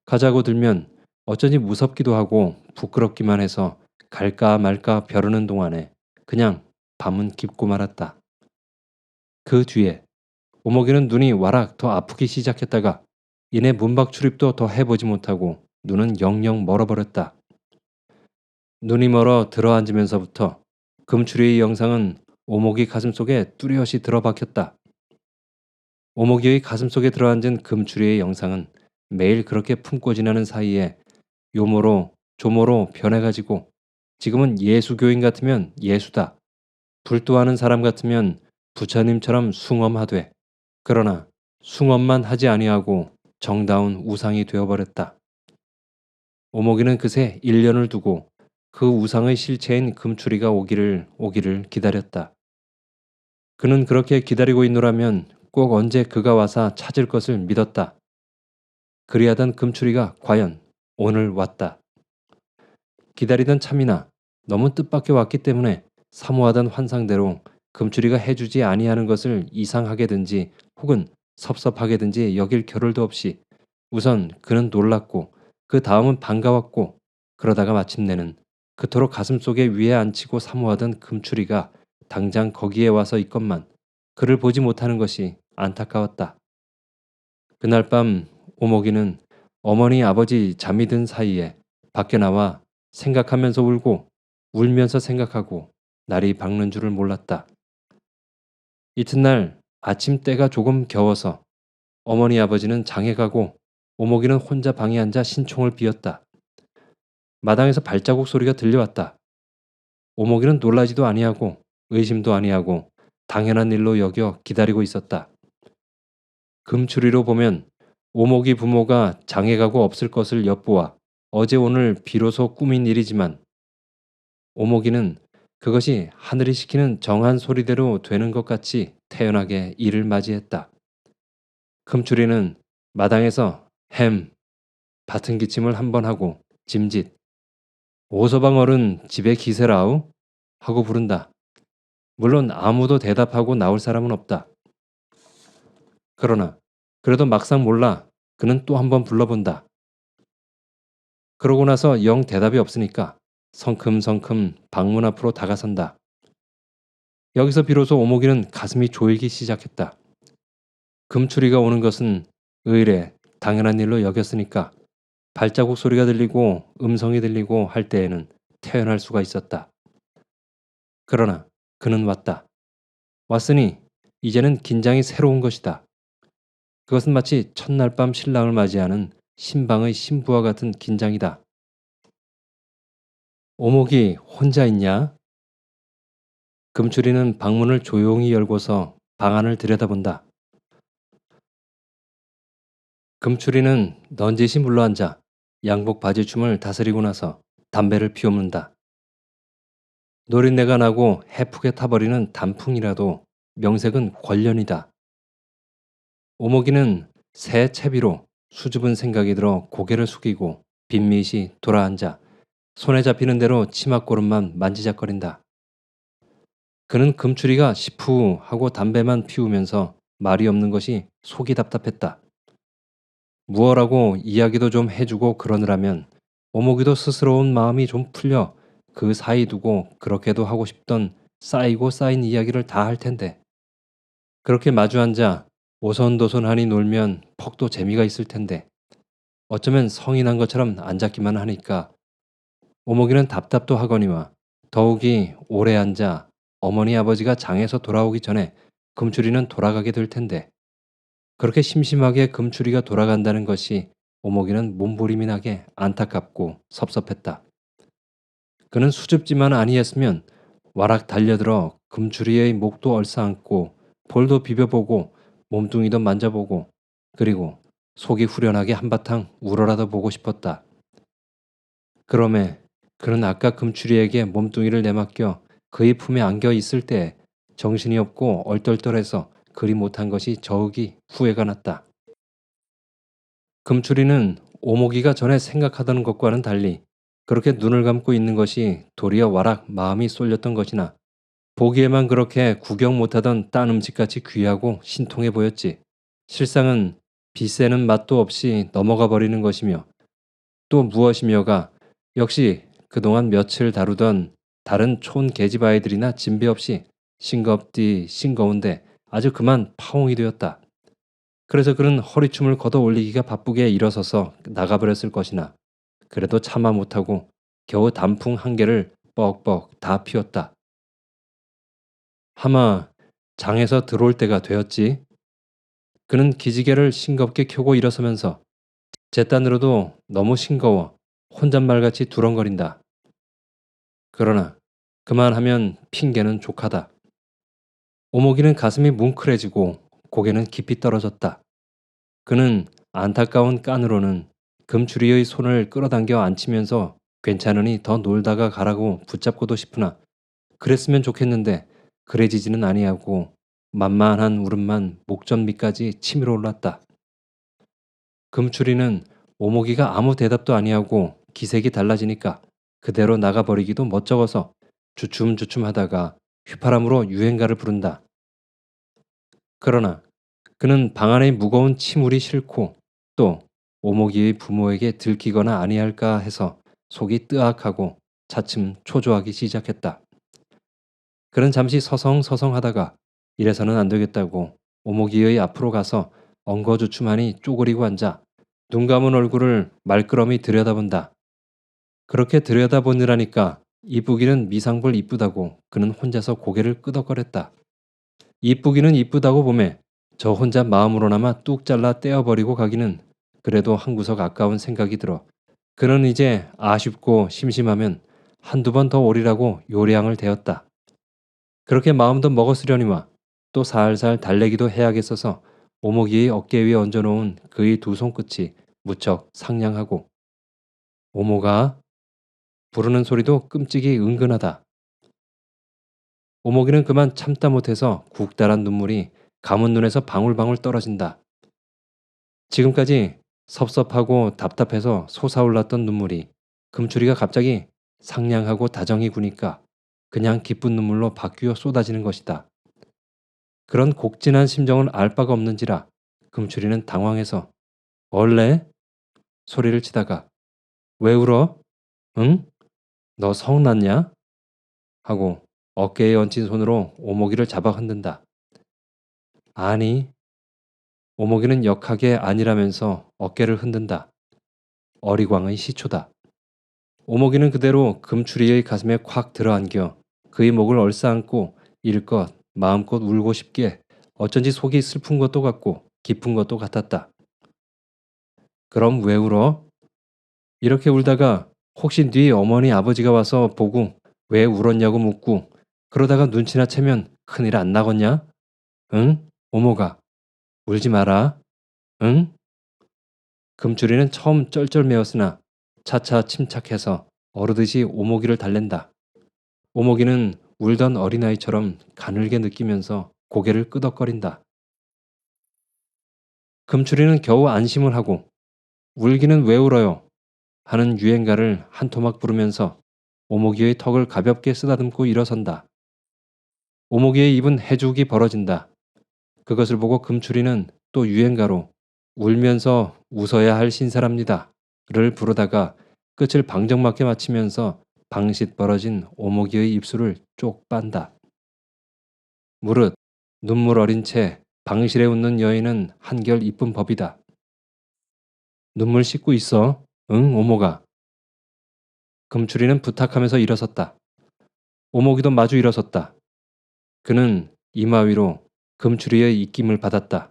Speaker 1: 가자고 들면 어쩌니 무섭기도 하고 부끄럽기만 해서 갈까 말까 벼르는 동안에 그냥 밤은 깊고 말았다. 그 뒤에 오목이는 눈이 와락 더 아프기 시작했다가 이내 문밖 출입도 더 해보지 못하고 눈은 영영 멀어버렸다. 눈이 멀어 들어앉으면서부터 금추리의 영상은 오목이 가슴속에 뚜렷이 들어박혔다. 오목이의 가슴속에 들어앉은 금추리의 영상은 매일 그렇게 품고 지나는 사이에 요모로 조모로 변해가지고 지금은 예수교인 같으면 예수다. 불도하는 사람 같으면 부처님처럼 숭엄하되 그러나 숭엄만 하지 아니하고 정다운 우상이 되어버렸다. 오목이는 그새 1년을 두고 그 우상의 실체인 금추리가 오기를 기다렸다. 그는 그렇게 기다리고 있노라면 꼭 언제 그가 와서 찾을 것을 믿었다. 그리하던 금추리가 과연 오늘 왔다. 기다리던 참이나 너무 뜻밖의 왔기 때문에 사모하던 환상대로 금추리가 해주지 아니하는 것을 이상하게든지 혹은 섭섭하게든지 여길 겨를도 없이 우선 그는 놀랐고 그 다음은 반가웠고 그러다가 마침내는 그토록 가슴속에 위에 앉히고 사모하던 금추리가 당장 거기에 와서 있건만 그를 보지 못하는 것이 안타까웠다. 그날 밤 오목이는 어머니 아버지 잠이 든 사이에 밖에 나와 생각하면서 울고 울면서 생각하고 날이 밝는 줄을 몰랐다. 이튿날 아침 때가 조금 겨워서 어머니 아버지는 장에 가고 오목이는 혼자 방에 앉아 신총을 비었다. 마당에서 발자국 소리가 들려왔다. 오목이는 놀라지도 아니하고 의심도 아니하고 당연한 일로 여겨 기다리고 있었다. 금추리로 보면 오목이 부모가 장에 가고 없을 것을 엿보아 어제 오늘 비로소 꾸민 일이지만 오목이는 그것이 하늘이 시키는 정한 소리대로 되는 것 같이 태연하게 이를 맞이했다. 금추리는 마당에서 햄, 밭은 기침을 한 번 하고 짐짓, 오서방 어른 집에 기세라우? 하고 부른다. 물론 아무도 대답하고 나올 사람은 없다. 그러나 그래도 막상 몰라 그는 또 한 번 불러본다. 그러고 나서 영 대답이 없으니까 성큼성큼 방문 앞으로 다가선다. 여기서 비로소 오목이는 가슴이 조이기 시작했다. 금추리가 오는 것은 의례, 당연한 일로 여겼으니까 발자국 소리가 들리고 음성이 들리고 할 때에는 태어날 수가 있었다. 그러나 그는 왔다. 왔으니 이제는 긴장이 새로운 것이다. 그것은 마치 첫날 밤 신랑을 맞이하는 신방의 신부와 같은 긴장이다. 오목이 혼자 있냐? 금추리는 방문을 조용히 열고서 방 안을 들여다본다. 금추리는 넌지시 물러앉아 양복 바지춤을 다스리고 나서 담배를 피우는다. 노린내가 나고 해프게 타버리는 단풍이라도 명색은 권련이다. 오목이는 새 채비로 수줍은 생각이 들어 고개를 숙이고 빈밋이 돌아앉아 손에 잡히는 대로 치맛고름만 만지작거린다. 그는 금추리가 시푸 하고 담배만 피우면서 말이 없는 것이 속이 답답했다. 무어라고 이야기도 좀 해주고 그러느라면 오목이도 스스러운 마음이 좀 풀려 그 사이 두고 그렇게도 하고 싶던 쌓이고 쌓인 이야기를 다 할 텐데 그렇게 마주 앉아 오손도손하니 놀면 퍽도 재미가 있을 텐데 어쩌면 성이 난 것처럼 앉았기만 하니까 오목이는 답답도 하거니와 더욱이 오래 앉아 어머니 아버지가 장에서 돌아오기 전에 금추리는 돌아가게 될 텐데 그렇게 심심하게 금추리가 돌아간다는 것이 오목이는 몸부림이 나게 안타깝고 섭섭했다. 그는 수줍지만 아니했으면 와락 달려들어 금추리의 목도 얼싸안고 볼도 비벼보고 몸뚱이도 만져보고 그리고 속이 후련하게 한바탕 울어라도 보고 싶었다. 그럼에 그는 아까 금추리에게 몸뚱이를 내맡겨 그의 품에 안겨 있을 때 정신이 없고 얼떨떨해서 그리 못한 것이 저욱이 후회가 났다. 금추리는 오목이가 전에 생각하던 것과는 달리 그렇게 눈을 감고 있는 것이 도리어 와락 마음이 쏠렸던 것이나 보기에만 그렇게 구경 못하던 딴 음식같이 귀하고 신통해 보였지. 실상은 비세는 맛도 없이 넘어가 버리는 것이며 또 무엇이며가 역시 그동안 며칠 다루던 다른 촌 계집아이들이나 진배 없이 싱겁디 싱거운데 아주 그만 파홍이 되었다. 그래서 그는 허리춤을 걷어 올리기가 바쁘게 일어서서 나가버렸을 것이나 그래도 참아 못하고 겨우 단풍 한 개를 뻑뻑 다 피웠다. 하마 장에서 들어올 때가 되었지. 그는 기지개를 싱겁게 켜고 일어서면서 제 딴으로도 너무 싱거워 혼잣말같이 두렁거린다. 그러나 그만하면 핑계는 족하다. 오목이는 가슴이 뭉클해지고 고개는 깊이 떨어졌다. 그는 안타까운 깐으로는 금추리의 손을 끌어당겨 앉히면서 괜찮으니 더 놀다가 가라고 붙잡고도 싶으나 그랬으면 좋겠는데 그래지지는 아니하고 만만한 울음만 목전 밑까지 치밀어 올랐다. 금추리는 오목이가 아무 대답도 아니하고 기색이 달라지니까 그대로 나가버리기도 멋쩍어서 주춤주춤 하다가 휘파람으로 유행가를 부른다. 그러나 그는 방 안의 무거운 침울이 싫고 또 오목이의 부모에게 들키거나 아니할까 해서 속이 뜨악하고 차츰 초조하기 시작했다. 그는 잠시 서성서성하다가 이래서는 안 되겠다고 오목이의 앞으로 가서 엉거주춤하니 쪼그리고 앉아 눈 감은 얼굴을 말끄러미 들여다본다. 그렇게 들여다보느라니까 이쁘기는 미상볼 이쁘다고 그는 혼자서 고개를 끄덕거렸다. 이쁘기는 이쁘다고 보매 저 혼자 마음으로나마 뚝 잘라 떼어버리고 가기는 그래도 한 구석 아까운 생각이 들어 그는 이제 아쉽고 심심하면 한두 번 더 오리라고 요량을 대었다. 그렇게 마음도 먹었으려니와 또 살살 달래기도 해야겠어서 오목이의 어깨 위에 얹어놓은 그의 두 손끝이 무척 상냥하고 오목아 부르는 소리도 끔찍이 은근하다. 오목이는 그만 참다 못해서 굵다란 눈물이 감은 눈에서 방울방울 떨어진다. 지금까지 섭섭하고 답답해서 솟아올랐던 눈물이 금추리가 갑자기 상냥하고 다정히 구니까 그냥 기쁜 눈물로 바뀌어 쏟아지는 것이다. 그런 곡진한 심정을 알 바가 없는지라 금추리는 당황해서 얼래? 소리를 치다가 왜 울어? 응? 너 성났냐? 하고 어깨에 얹힌 손으로 오목이를 잡아 흔든다. 아니, 오목이는 역하게 아니라면서 어깨를 흔든다. 어리광의 시초다. 오목이는 그대로 금추리의 가슴에 콱 들어안겨 그의 목을 얼싸안고 일껏 마음껏 울고 싶기에 어쩐지 속이 슬픈 것도 같고 깊은 것도 같았다. 그럼 왜 울어? 이렇게 울다가 혹시 네 어머니 아버지가 와서 보고 왜 울었냐고 묻고 그러다가 눈치나 채면 큰일 안 나겠냐? 응? 오목아, 울지 마라. 응? 금추리는 처음 쩔쩔매었으나 차차 침착해서 어르듯이 오목이를 달랜다. 오목이는 울던 어린아이처럼 가늘게 느끼면서 고개를 끄덕거린다. 금추리는 겨우 안심을 하고 울기는 왜 울어요? 하는 유행가를 한 토막 부르면서 오목이의 턱을 가볍게 쓰다듬고 일어선다. 오목이의 입은 해죽이 벌어진다. 그것을 보고 금추리는 또 유행가로 울면서 웃어야 할 신사랍니다. 를 부르다가 끝을 방정맞게 마치면서 방싯 벌어진 오목이의 입술을 쪽 빤다. 무릇 눈물 어린 채 방실에 웃는 여인은 한결 이쁜 법이다. 눈물 씻고 있어. 응, 오목아. 금추리는 부탁하면서 일어섰다. 오목이도 마주 일어섰다. 그는 이마 위로 금추리의 입김을 받았다.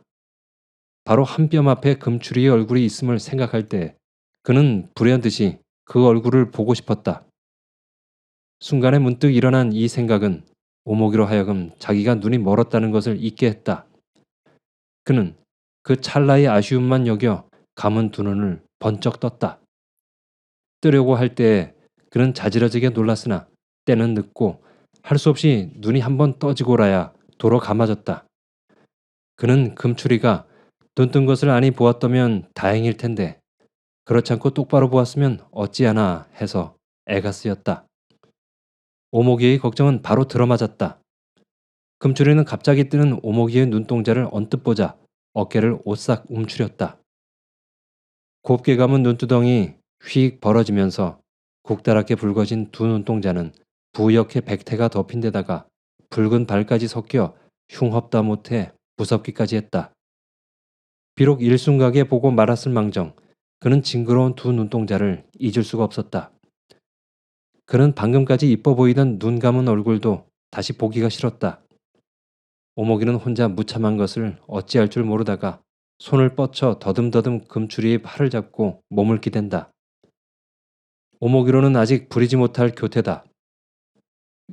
Speaker 1: 바로 한 뼘 앞에 금추리의 얼굴이 있음을 생각할 때 그는 불현듯이 그 얼굴을 보고 싶었다. 순간에 문득 일어난 이 생각은 오목이로 하여금 자기가 눈이 멀었다는 것을 잊게 했다. 그는 그 찰나의 아쉬움만 여겨 감은 두 눈을 번쩍 떴다. 뜨려고 할 때에 그는 자지러지게 놀랐으나 때는 늦고 할 수 없이 눈이 한번 떠지고라야 도로 감아졌다. 그는 금추리가 눈 뜬 것을 아니 보았다면 다행일 텐데 그렇지 않고 똑바로 보았으면 어찌하나 해서 애가 쓰였다. 오목이의 걱정은 바로 들어맞았다. 금추리는 갑자기 뜨는 오목이의 눈동자를 언뜻 보자 어깨를 오싹 움츠렸다. 곱게 감은 눈두덩이 휙 벌어지면서 국다랗게 붉어진 두 눈동자는 부옇게 백태가 덮인 데다가 붉은 발까지 섞여 흉합다 못해 무섭기까지 했다. 비록 일순간에 보고 말았을 망정 그는 징그러운 두 눈동자를 잊을 수가 없었다. 그는 방금까지 이뻐 보이던 눈 감은 얼굴도 다시 보기가 싫었다. 오목이는 혼자 무참한 것을 어찌할 줄 모르다가 손을 뻗쳐 더듬더듬 금추리의 팔을 잡고 몸을 기댄다. 오목이로는 아직 부리지 못할 교태다.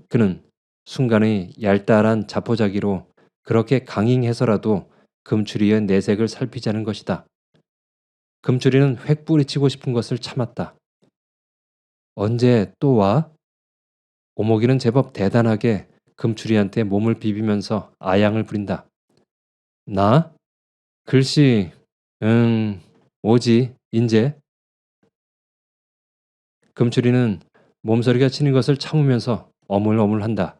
Speaker 1: 그는 순간의 얄따란 자포자기로 그렇게 강행해서라도 금추리의 내색을 살피자는 것이다. 금추리는 획 뿌리치고 싶은 것을 참았다. 언제 또 와? 오목이는 제법 대단하게 금추리한테 몸을 비비면서 아양을 부린다. 나? 글씨, 오지, 인제. 금추리는 몸서리가 치는 것을 참으면서 어물어물한다.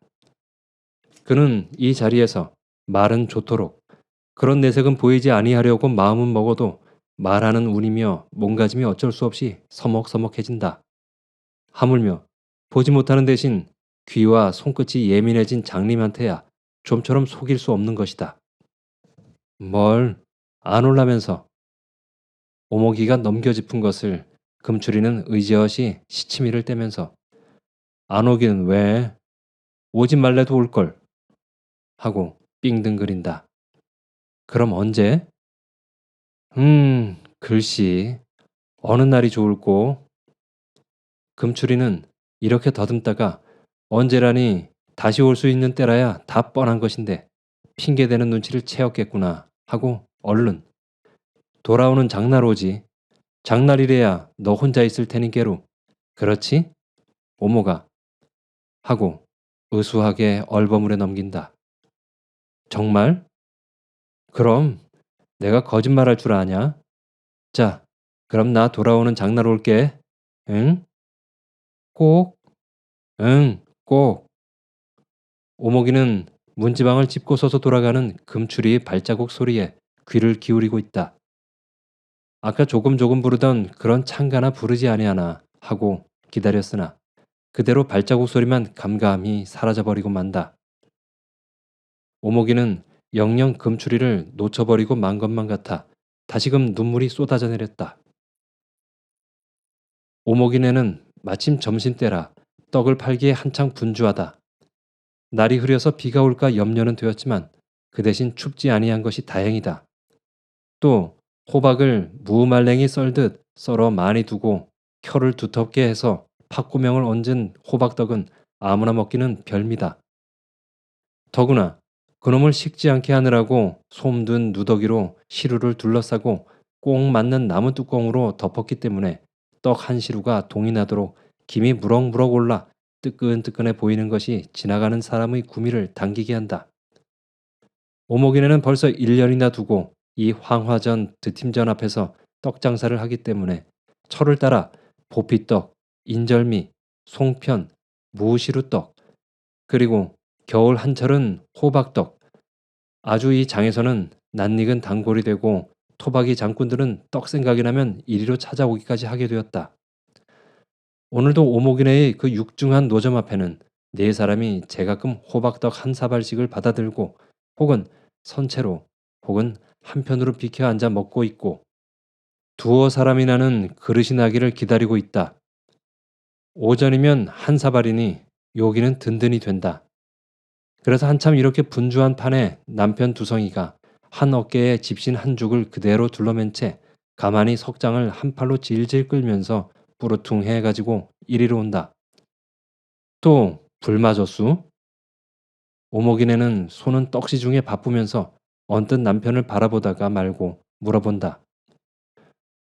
Speaker 1: 그는 이 자리에서 말은 좋도록 그런 내색은 보이지 아니하려고 마음은 먹어도 말하는 운이며 몸가짐이 어쩔 수 없이 서먹서먹해진다. 하물며 보지 못하는 대신 귀와 손끝이 예민해진 장님한테야 좀처럼 속일 수 없는 것이다. 뭘 안 올라면서 오목이가 넘겨짚은 것을 금추리는 의지없이 시치미를 떼면서 안 오기는 왜? 오지 말래도 올걸 하고 삥등거린다. 그럼 언제? 글씨 어느 날이 좋을꼬? 금추리는 이렇게 더듬다가 언제라니 다시 올 수 있는 때라야 다 뻔한 것인데 핑계대는 눈치를 채었겠구나 하고 얼른 돌아오는 장날 오지. 장날이래야 너 혼자 있을 테니께로. 그렇지? 오모가 하고 의수하게 얼버무려 넘긴다. 정말? 그럼 내가 거짓말할 줄 아냐? 자, 그럼 나 돌아오는 장날 올게. 응? 꼭? 응, 꼭. 오목이는 문지방을 짚고 서서 돌아가는 금추리의 발자국 소리에 귀를 기울이고 있다. 아까 조금 부르던 그런 창가나 부르지 아니하나 하고 기다렸으나 그대로 발자국 소리만 감감히 사라져버리고 만다. 오목이는 영영 금추리를 놓쳐버리고 만 것만 같아 다시금 눈물이 쏟아져 내렸다. 오목이네는 마침 점심때라 떡을 팔기에 한창 분주하다. 날이 흐려서 비가 올까 염려는 되었지만 그 대신 춥지 아니한 것이 다행이다. 또 호박을 무말랭이 썰듯 썰어 많이 두고 켜를 두텁게 해서 팥구멍을 얹은 호박떡은 아무나 먹기는 별미다. 더구나 그놈을 식지 않게 하느라고 솜든 누더기로 시루를 둘러싸고 꼭 맞는 나무 뚜껑으로 덮었기 때문에 떡 한 시루가 동이 나도록 김이 무럭무럭 올라 뜨끈뜨끈해 보이는 것이 지나가는 사람의 구미를 당기게 한다. 오목이네는 벌써 1년이나 두고 이 황화전 드팀전 앞에서 떡 장사를 하기 때문에 철을 따라 보피떡, 인절미, 송편, 무시루떡, 그리고 겨울 한철은 호박떡, 아주 이 장에서는 낯익은 단골이 되고 토박이 장꾼들은 떡 생각이 나면 이리로 찾아오기까지 하게 되었다. 오늘도 오목이네의 그 육중한 노점 앞에는 네 사람이 제가끔 호박떡 한 사발씩을 받아들고 혹은 선체로 혹은 한편으로 비켜 앉아 먹고 있고 두어 사람이나는 그릇이 나기를 기다리고 있다. 오전이면 한 사발이니 요기는 든든히 된다. 그래서 한참 이렇게 분주한 판에 남편 두성이가 한 어깨에 집신 한 죽을 그대로 둘러맨 채 가만히 석장을 한 팔로 질질 끌면서 뿌르퉁해 가지고 이리로 온다. 또 불 맞었수? 오목이네는 손은 떡시 중에 바쁘면서 언뜻 남편을 바라보다가 말고 물어본다.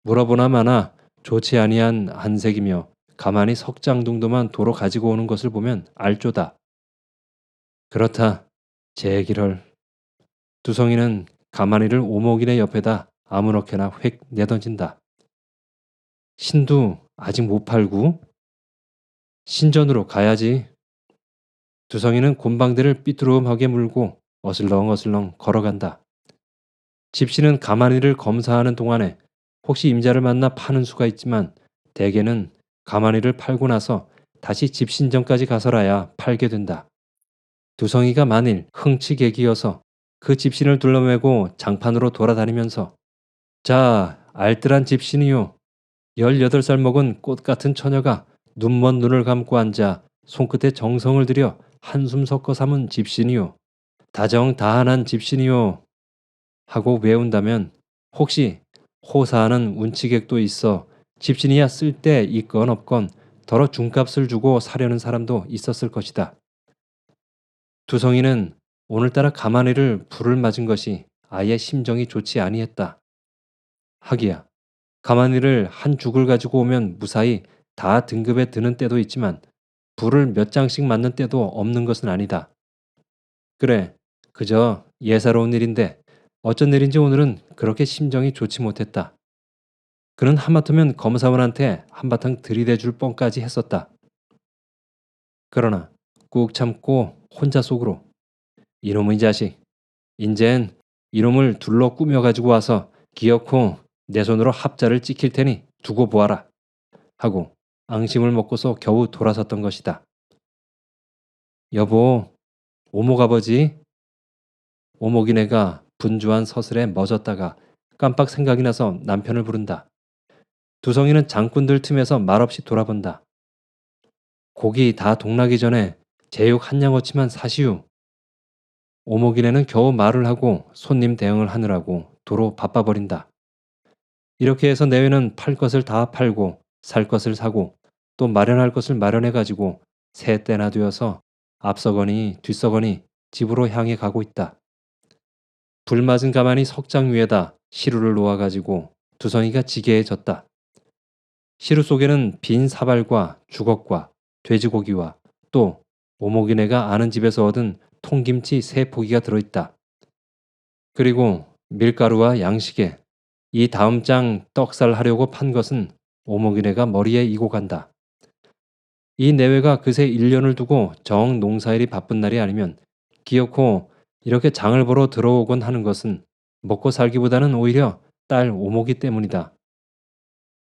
Speaker 1: 물어보나 마나 좋지 아니한 안색이며 가만히 석장둥도만 도로 가지고 오는 것을 보면 알조다. 그렇다. 제기럴. 두성이는 가만히를 오목이네 옆에다 아무렇게나 획 내던진다. 신두 아직 못 팔구? 신전으로 가야지. 두성이는 곤방대를 삐뚤음하게 물고 어슬렁어슬렁 걸어간다. 집시는 가만히를 검사하는 동안에 혹시 임자를 만나 파는 수가 있지만 대개는 가만히를 팔고 나서 다시 집신전까지 가서라야 팔게 된다. 두성이가 만일 흥치객이어서 그 집신을 둘러매고 장판으로 돌아다니면서 자, 알뜰한 집신이요. 18살 먹은 꽃 같은 처녀가 눈먼 눈을 감고 앉아 손끝에 정성을 들여 한숨 섞어 삼은 집신이요. 다정다한한 집신이요. 하고 외운다면 혹시 호사하는 운치객도 있어 집신이야 쓸데 있건 없건 더러 중값을 주고 사려는 사람도 있었을 것이다. 두성이는 오늘따라 가만히를 불을 맞은 것이 아예 심정이 좋지 아니했다. 하기야 가만히를 한 죽을 가지고 오면 무사히 다 등급에 드는 때도 있지만 불을 몇 장씩 맞는 때도 없는 것은 아니다. 그래, 그저 예사로운 일인데 어쩐 일인지 오늘은 그렇게 심정이 좋지 못했다. 그는 하마터면 검사원한테 한바탕 들이대줄 뻔까지 했었다. 그러나 꾹 참고 혼자 속으로 이놈의 자식, 인젠 이놈을 둘러 꾸며가지고 와서 기어코 내 손으로 합자를 찍힐 테니 두고 보아라 하고 앙심을 먹고서 겨우 돌아섰던 것이다. 여보, 오목아버지. 오목이네가 분주한 서슬에 멎었다가 깜빡 생각이 나서 남편을 부른다. 두성이는 장꾼들 틈에서 말없이 돌아본다. 고기 다 동나기 전에 제육 한 양어치만 사시우. 오목이네는 겨우 말을 하고 손님 대응을 하느라고 도로 바빠버린다. 이렇게 해서 내외는 팔 것을 다 팔고 살 것을 사고 또 마련할 것을 마련해가지고 새 때나 되어서 앞서거니 뒤서거니 집으로 향해 가고 있다. 불 맞은 가마니 석장 위에다 시루를 놓아가지고 두성이가 지게해졌다. 시루 속에는 빈 사발과 주걱과 돼지고기와 또 오목이네가 아는 집에서 얻은 통김치 3포기가 들어있다. 그리고 밀가루와 양식에 이 다음 장 떡살 하려고 판 것은 오목이네가 머리에 이고 간다. 이 내외가 그새 1년을 두고 정 농사일이 바쁜 날이 아니면 기어코 이렇게 장을 보러 들어오곤 하는 것은 먹고 살기보다는 오히려 딸 오목이 때문이다.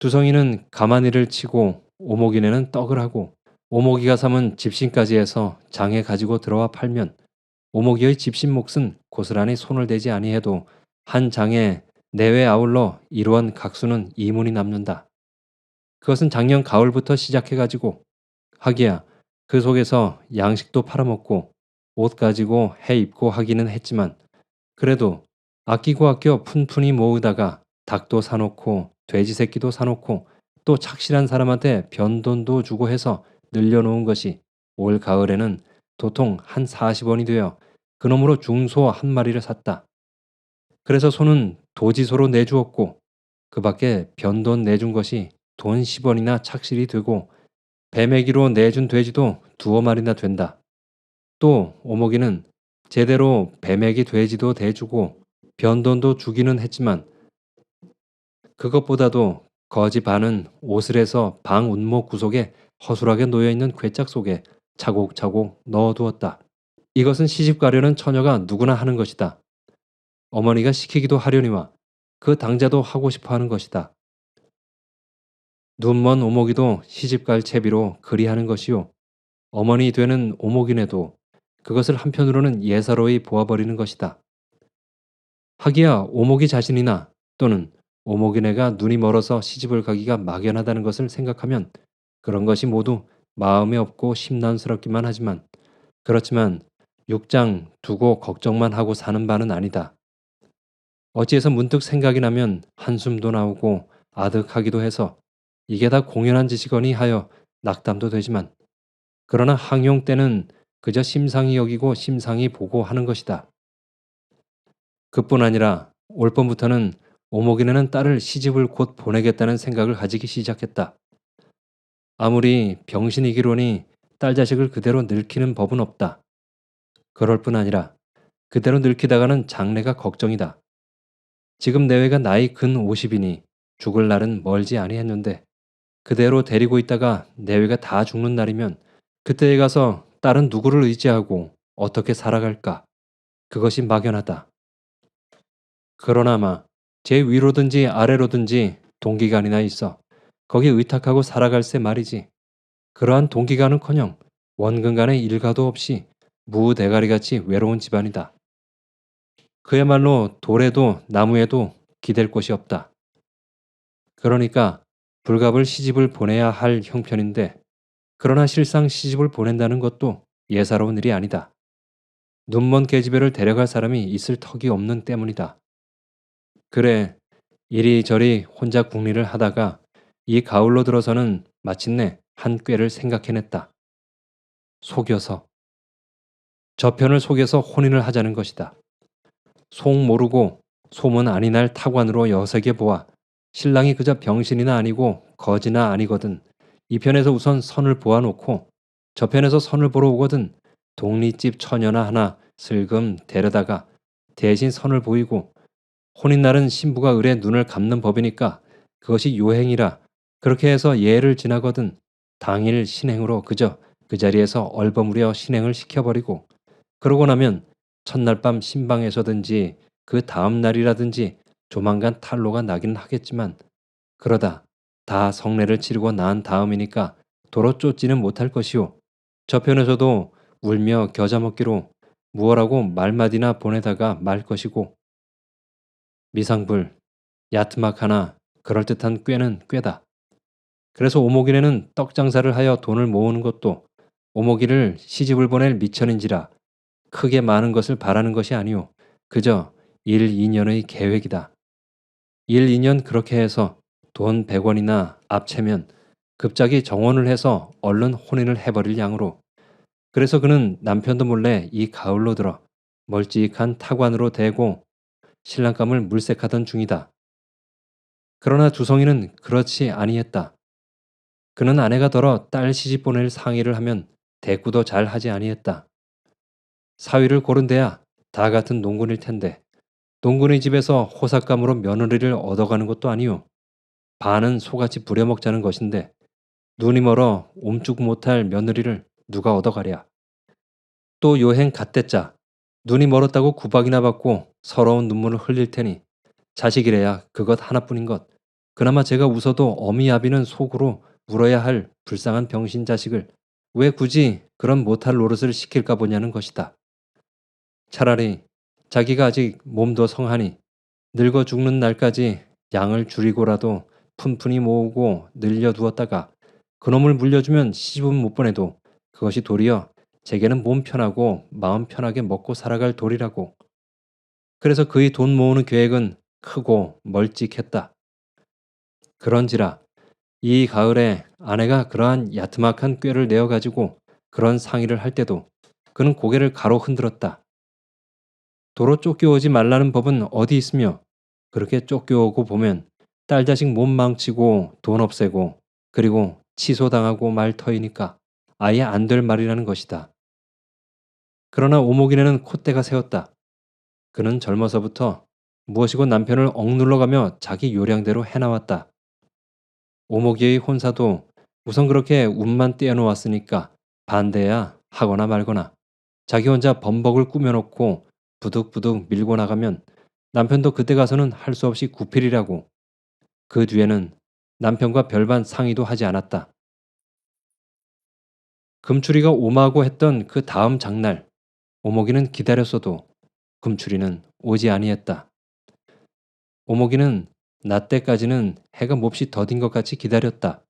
Speaker 1: 두성이는 가마니를 치고 오목이네는 떡을 하고 오목이가 삼은 집신까지 해서 장에 가지고 들어와 팔면 오목이의 집신 몫은 고스란히 손을 대지 아니해도 한 장에 내외 아울러 이러한 각수는 이문이 남는다. 그것은 작년 가을부터 시작해가지고 하기야 그 속에서 양식도 팔아먹고 옷 가지고 해 입고 하기는 했지만 그래도 아끼고 아껴 푼푼히 모으다가 닭도 사놓고 돼지 새끼도 사놓고 또 착실한 사람한테 변돈도 주고 해서 늘려놓은 것이 올 가을에는 도통 한 40원이 되어 그놈으로 중소 한 마리를 샀다. 그래서 소는 도지소로 내주었고 그 밖에 변돈 내준 것이 돈 10원이나 착실이 되고 배매기로 내준 돼지도 2마리나 된다. 또 오목이는 제대로 배매기 돼지도 대주고 변돈도 주기는 했지만 그것보다도 거지 반은 오슬에서 방 운목 구석에 허술하게 놓여있는 괴짝 속에 차곡차곡 넣어두었다. 이것은 시집 가려는 처녀가 누구나 하는 것이다. 어머니가 시키기도 하려니와 그 당자도 하고 싶어 하는 것이다. 눈먼 오목이도 시집갈 채비로 그리하는 것이요. 어머니 되는 오목이네도 그것을 한편으로는 예사로이 보아버리는 것이다. 하기야 오목이 자신이나 또는 오목이네가 눈이 멀어서 시집을 가기가 막연하다는 것을 생각하면 그런 것이 모두 마음에 없고 심란스럽기만 하지만 그렇지만 육장 두고 걱정만 하고 사는 바는 아니다. 어찌해서 문득 생각이 나면 한숨도 나오고 아득하기도 해서 이게 다 공연한 짓이거니 하여 낙담도 되지만 그러나 항용 때는 그저 심상히 여기고 심상히 보고 하는 것이다. 그뿐 아니라 올봄부터는 오목이네는 딸을 시집을 곧 보내겠다는 생각을 가지기 시작했다. 아무리 병신이기로니 딸 자식을 그대로 늙히는 법은 없다. 그럴 뿐 아니라 그대로 늙히다가는 장래가 걱정이다. 지금 내외가 나이 근 50이니 죽을 날은 멀지 아니했는데 그대로 데리고 있다가 내외가 다 죽는 날이면 그때에 가서 딸은 누구를 의지하고 어떻게 살아갈까? 그것이 막연하다. 그러나마 제 위로든지 아래로든지 동기간이나 있어 거기 의탁하고 살아갈세 말이지. 그러한 동기간은커녕 원근간의 일가도 없이 무대가리같이 외로운 집안이다. 그야말로 돌에도 나무에도 기댈 곳이 없다. 그러니까 불갑을 시집을 보내야 할 형편인데 그러나 실상 시집을 보낸다는 것도 예사로운 일이 아니다. 눈먼 계집애를 데려갈 사람이 있을 턱이 없는 때문이다. 그래 이리저리 혼자 궁리를 하다가 이 가을로 들어서는 마침내 한 꾀를 생각해냈다. 속여서. 저편을 속여서 혼인을 하자는 것이다. 속 모르고 소문 아니날 타관으로 여색해 보아 신랑이 그저 병신이나 아니고 거지나 아니거든 이 편에서 우선 선을 보아놓고 저편에서 선을 보러 오거든 독립집 처녀나 하나 슬금 데려다가 대신 선을 보이고 혼인날은 신부가 을에 눈을 감는 법이니까 그것이 요행이라 그렇게 해서 예를 지나거든 당일 신행으로 그저 그 자리에서 얼버무려 실행을 시켜버리고 그러고 나면 첫날 밤 신방에서든지 그 다음 날이라든지 조만간 탈로가 나긴 하겠지만 그러다 다 성례를 치르고 난 다음이니까 도로 쫓지는 못할 것이요. 저편에서도 울며 겨자 먹기로 무어라고 말마디나 보내다가 말 것이고 미상불, 야트막 하나 그럴듯한 꾀는 꾀다. 그래서 오목이네는 떡 장사를 하여 돈을 모으는 것도 오목이를 시집을 보낼 미천인지라 크게 많은 것을 바라는 것이 아니오. 그저 1, 2년의 계획이다. 1, 2년 그렇게 해서 돈 100원이나 앞채면 급작이 정원을 해서 얼른 혼인을 해버릴 양으로. 그래서 그는 남편도 몰래 이 가을로 들어 멀찍한 타관으로 대고 신랑감을 물색하던 중이다. 그러나 두성이는 그렇지 아니했다. 그는 아내가 더러 딸 시집 보낼 상의를 하면 대꾸도 잘 하지 아니했다. 사위를 고른 데야 다 같은 농군일 텐데 농군의 집에서 호삭감으로 며느리를 얻어가는 것도 아니오. 반은 소같이 부려먹자는 것인데 눈이 멀어 옴쭉 못할 며느리를 누가 얻어가랴. 또 요행 갓대짜 눈이 멀었다고 구박이나 받고 서러운 눈물을 흘릴 테니 자식이래야 그것 하나뿐인 것. 그나마 제가 웃어도 어미 아비는 속으로 울어야 할 불쌍한 병신 자식을 왜 굳이 그런 못할 노릇을 시킬까 보냐는 것이다. 차라리 자기가 아직 몸도 성하니 늙어 죽는 날까지 양을 줄이고라도 푼푼히 모으고 늘려두었다가 그놈을 물려주면 시집은 못 보내도 그것이 도리어 제게는 몸 편하고 마음 편하게 먹고 살아갈 도리라고. 그래서 그의 돈 모으는 계획은 크고 멀찍했다. 그런지라 이 가을에 아내가 그러한 야트막한 꾀를 내어가지고 그런 상의를 할 때도 그는 고개를 가로 흔들었다. 도로 쫓겨오지 말라는 법은 어디 있으며 그렇게 쫓겨오고 보면 딸 자식 몸 망치고 돈 없애고 그리고 취소당하고 말 터이니까 아예 안 될 말이라는 것이다. 그러나 오목이네는 콧대가 새었다. 그는 젊어서부터 무엇이고 남편을 억눌러가며 자기 요량대로 해나왔다. 오목이의 혼사도 우선 그렇게 운만 떼어놓았으니까 반대야 하거나 말거나 자기 혼자 범벅을 꾸며놓고 부득부득 밀고 나가면 남편도 그때 가서는 할 수 없이 구필이라고. 그 뒤에는 남편과 별반 상의도 하지 않았다. 금추리가 오마고 했던 그 다음 장날 오목이는 기다렸어도 금추리는 오지 아니했다. 오목이는 낮 때까지는 해가 몹시 더딘 것 같이 기다렸다.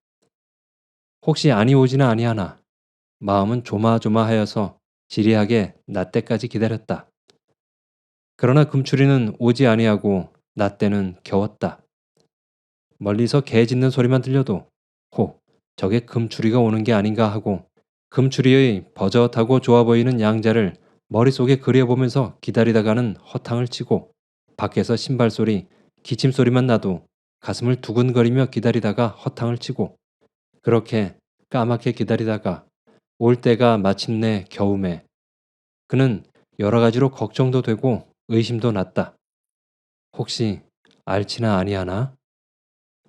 Speaker 1: 혹시 아니 오지는 아니하나 마음은 조마조마하여서 지리하게 낮 때까지 기다렸다. 그러나 금추리는 오지 아니하고 낮 때는 겨웠다. 멀리서 개 짖는 소리만 들려도 혹 저게 금추리가 오는 게 아닌가 하고 금추리의 버젓하고 좋아 보이는 양자를 머릿속에 그려보면서 기다리다가는 허탕을 치고 밖에서 신발 소리, 기침 소리만 나도 가슴을 두근거리며 기다리다가 허탕을 치고 그렇게 까맣게 기다리다가 올 때가 마침내 겨우매 그는 여러 가지로 걱정도 되고 의심도 났다. 혹시 알지나 아니하나?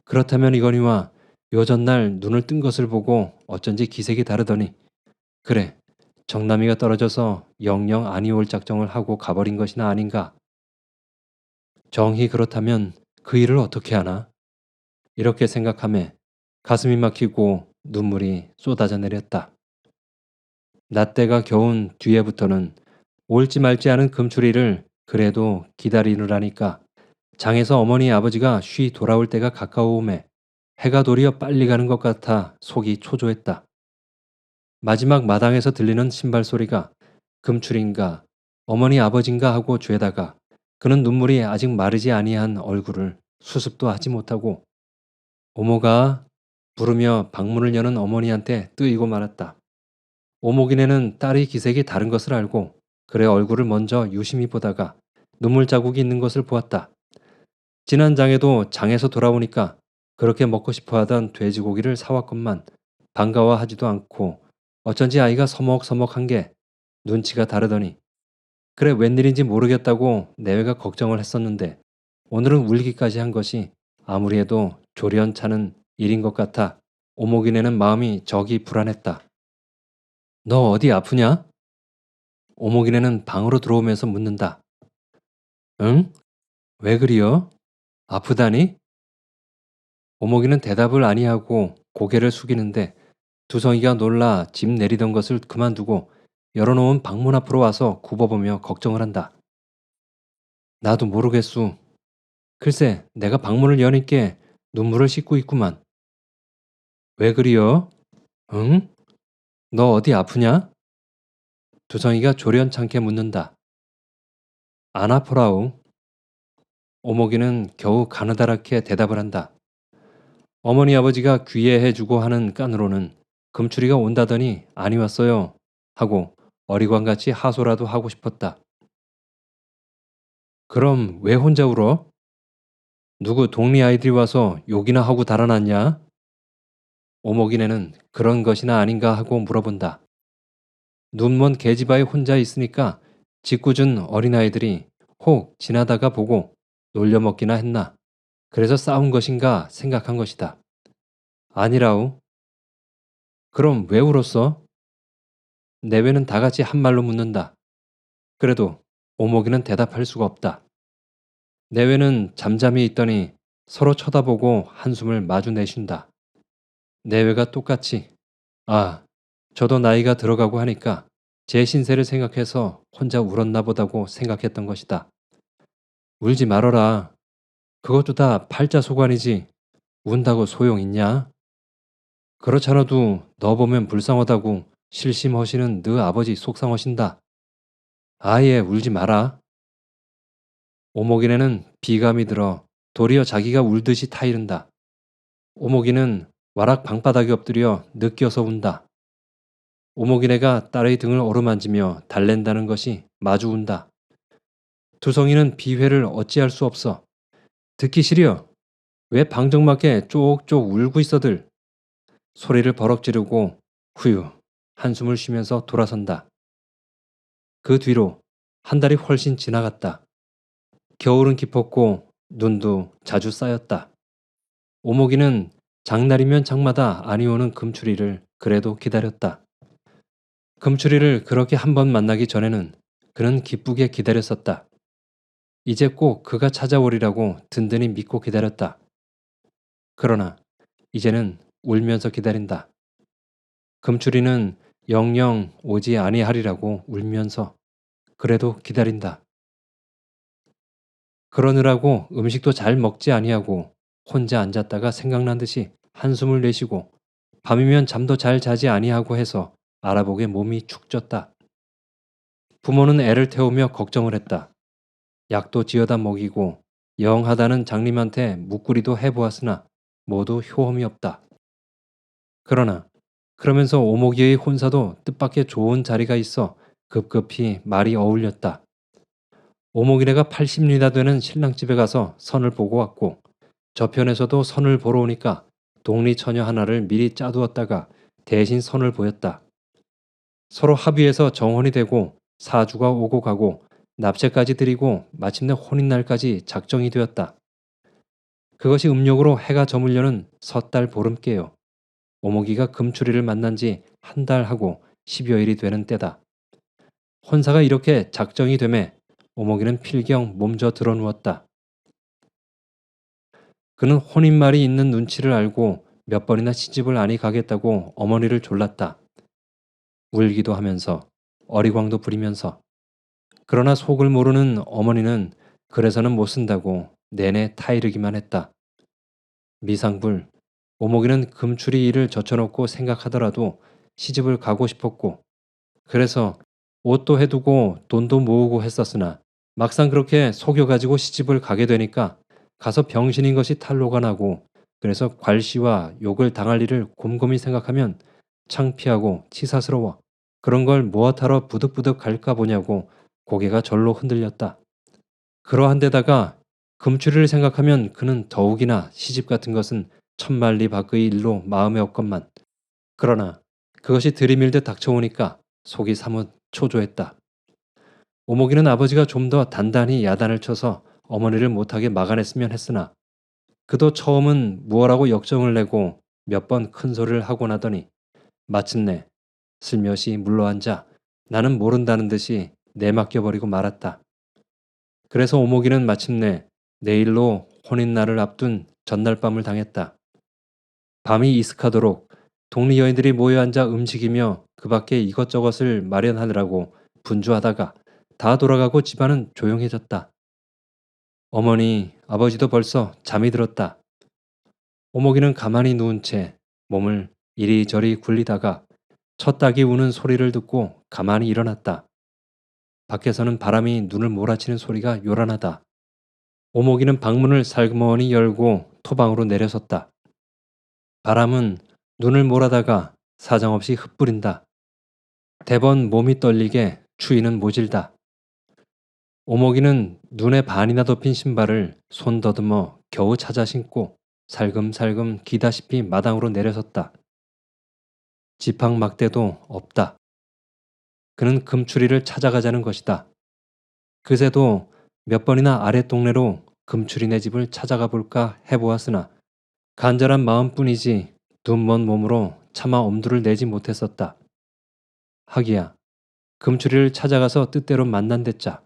Speaker 1: 그렇다면 이거니와 요 전날 눈을 뜬 것을 보고 어쩐지 기색이 다르더니 그래 정남이가 떨어져서 영영 아니 올 작정을 하고 가버린 것이나 아닌가. 정히 그렇다면 그 일을 어떻게 하나? 이렇게 생각하며 가슴이 막히고 눈물이 쏟아져 내렸다. 낮때가 겨운 뒤에부터는 올지 말지 하는 금추리를 그래도 기다리느라니까 장에서 어머니 아버지가 쉬 돌아올 때가 가까워오매 해가 도리어 빨리 가는 것 같아 속이 초조했다. 마지막 마당에서 들리는 신발 소리가 금출인가 어머니 아버진가 하고 죄다가 그는 눈물이 아직 마르지 아니한 얼굴을 수습도 하지 못하고 오모가 부르며 방문을 여는 어머니한테 뜨이고 말았다. 오목이네는 딸의 기색이 다른 것을 알고 그의 얼굴을 먼저 유심히 보다가 눈물 자국이 있는 것을 보았다. 지난 장에도 장에서 돌아오니까 그렇게 먹고 싶어 하던 돼지고기를 사왔건만 반가워하지도 않고 어쩐지 아이가 서먹서먹한 게 눈치가 다르더니 그래 웬일인지 모르겠다고 내외가 걱정을 했었는데 오늘은 울기까지 한 것이 아무리 해도 조련차는 일인 것 같아 오목이네는 마음이 저기 불안했다. 너 어디 아프냐? 오목이네는 방으로 들어오면서 묻는다. 응? 왜 그리여? 아프다니? 오목이는 대답을 아니하고 고개를 숙이는데 두성이가 놀라 집 내리던 것을 그만두고 열어놓은 방문 앞으로 와서 굽어보며 걱정을 한다. 나도 모르겠수. 글쎄, 내가 방문을 여니께 눈물을 씻고 있구만. 왜 그리여? 응? 너 어디 아프냐? 두성이가 조련찮게 묻는다. 안 아프라우. 오목이는 겨우 가느다랗게 대답을 한다. 어머니 아버지가 귀해해주고 하는 깐으로는 금추리가 온다더니 아니 왔어요 하고 어리광같이 하소라도 하고 싶었다. 그럼 왜 혼자 울어? 누구 동리 아이들이 와서 욕이나 하고 달아났냐? 오목이네는 그런 것이나 아닌가 하고 물어본다. 눈먼 계집아이 혼자 있으니까 짓궂은 어린아이들이 혹 지나다가 보고 놀려먹기나 했나. 그래서 싸운 것인가 생각한 것이다. 아니라우. 그럼 왜 울었어? 내외는 다 같이 한 말로 묻는다. 그래도 오목이는 대답할 수가 없다. 내외는 잠잠히 있더니 서로 쳐다보고 한숨을 마주 내쉰다. 내외가 똑같이 아, 저도 나이가 들어가고 하니까 제 신세를 생각해서 혼자 울었나 보다고 생각했던 것이다. 울지 말어라. 그것도 다 팔자소관이지. 운다고 소용 있냐? 그렇잖아도 너 보면 불쌍하다고 실심하시는 너 아버지 속상하신다. 아예 울지 마라. 오목이네는 비감이 들어 도리어 자기가 울듯이 타이른다. 오목이는 와락 방바닥에 엎드려 느껴서 운다. 오목이네가 딸의 등을 어루만지며 달랜다는 것이 마주 운다. 두성이는 비회를 어찌할 수 없어. 듣기 싫여. 왜 방정맞게 쪽쪽 울고 있어들. 소리를 버럭 지르고 후유 한숨을 쉬면서 돌아선다. 그 뒤로 한 달이 훨씬 지나갔다. 겨울은 깊었고 눈도 자주 쌓였다. 오목이는 장날이면 장마다 아니 오는 금추리를 그래도 기다렸다. 금추리를 그렇게 한 번 만나기 전에는 그는 기쁘게 기다렸었다. 이제 꼭 그가 찾아오리라고 든든히 믿고 기다렸다. 그러나 이제는 울면서 기다린다. 금추리는 영영 오지 아니하리라고 울면서 그래도 기다린다. 그러느라고 음식도 잘 먹지 아니하고 혼자 앉았다가 생각난 듯이 한숨을 내쉬고 밤이면 잠도 잘 자지 아니하고 해서 알아보게 몸이 축 쪘다. 부모는 애를 태우며 걱정을 했다. 약도 지어다 먹이고 영하다는 장님한테 묵구리도 해보았으나 모두 효험이 없다. 그러나 그러면서 오목이의 혼사도 뜻밖의 좋은 자리가 있어 급급히 말이 어울렸다. 오목이네가 80리나 되는 신랑집에 가서 선을 보고 왔고 저편에서도 선을 보러 오니까 동리 처녀 하나를 미리 짜두었다가 대신 선을 보였다. 서로 합의해서 정혼이 되고 사주가 오고 가고 납세까지 드리고 마침내 혼인날까지 작정이 되었다. 그것이 음력으로 해가 저물려는 섣달 보름께요. 오목이가 금추리를 만난 지 한 달하고 10여일이 되는 때다. 혼사가 이렇게 작정이 되매 오목이는 필경 몸져 들어 누웠다. 그는 혼인말이 있는 눈치를 알고 몇 번이나 시집을 아니 가겠다고 어머니를 졸랐다. 울기도 하면서 어리광도 부리면서 그러나 속을 모르는 어머니는 그래서는 못 쓴다고 내내 타이르기만 했다. 미상불 오목이는 금추리 일을 젖혀놓고 생각하더라도 시집을 가고 싶었고 그래서 옷도 해두고 돈도 모으고 했었으나 막상 그렇게 속여가지고 시집을 가게 되니까 가서 병신인 것이 탄로가 나고 그래서 괄시와 욕을 당할 일을 곰곰이 생각하면 창피하고 치사스러워 그런 걸 무엇하러 부득부득 갈까 보냐고 고개가 절로 흔들렸다. 그러한 데다가 금추리를 생각하면 그는 더욱이나 시집 같은 것은 천만리 밖의 일로 마음에 없건만 그러나 그것이 들이밀듯 닥쳐오니까 속이 사뭇 초조했다. 오목이는 아버지가 좀 더 단단히 야단을 쳐서 어머니를 못하게 막아냈으면 했으나 그도 처음은 무엇라고 역정을 내고 몇 번 큰 소리를 하고 나더니 마침내 슬며시 물러앉아 나는 모른다는 듯이 내맡겨버리고 말았다. 그래서 오목이는 마침내 내일로 혼인날을 앞둔 전날 밤을 당했다. 밤이 이슥하도록 동리 여인들이 모여 앉아 음식이며 그 밖에 이것저것을 마련하느라고 분주하다가 다 돌아가고 집안은 조용해졌다. 어머니, 아버지도 벌써 잠이 들었다. 오목이는 가만히 누운 채 몸을 이리저리 굴리다가 첫 닭이 우는 소리를 듣고 가만히 일어났다. 밖에서는 바람이 눈을 몰아치는 소리가 요란하다. 오목이는 방문을 살그머니 열고 토방으로 내려섰다. 바람은 눈을 몰아다가 사정없이 흩뿌린다. 대번 몸이 떨리게 추위는 모질다. 오목이는 눈에 반이나 덮인 신발을 손 더듬어 겨우 찾아 신고 살금살금 기다시피 마당으로 내려섰다. 지팡 막대도 없다. 그는 금추리를 찾아가자는 것이다. 그새도 몇 번이나 아랫동네로 금추리네 집을 찾아가 볼까 해보았으나 간절한 마음뿐이지 눈먼 몸으로 차마 엄두를 내지 못했었다. 하기야 금추리를 찾아가서 뜻대로 만난댔자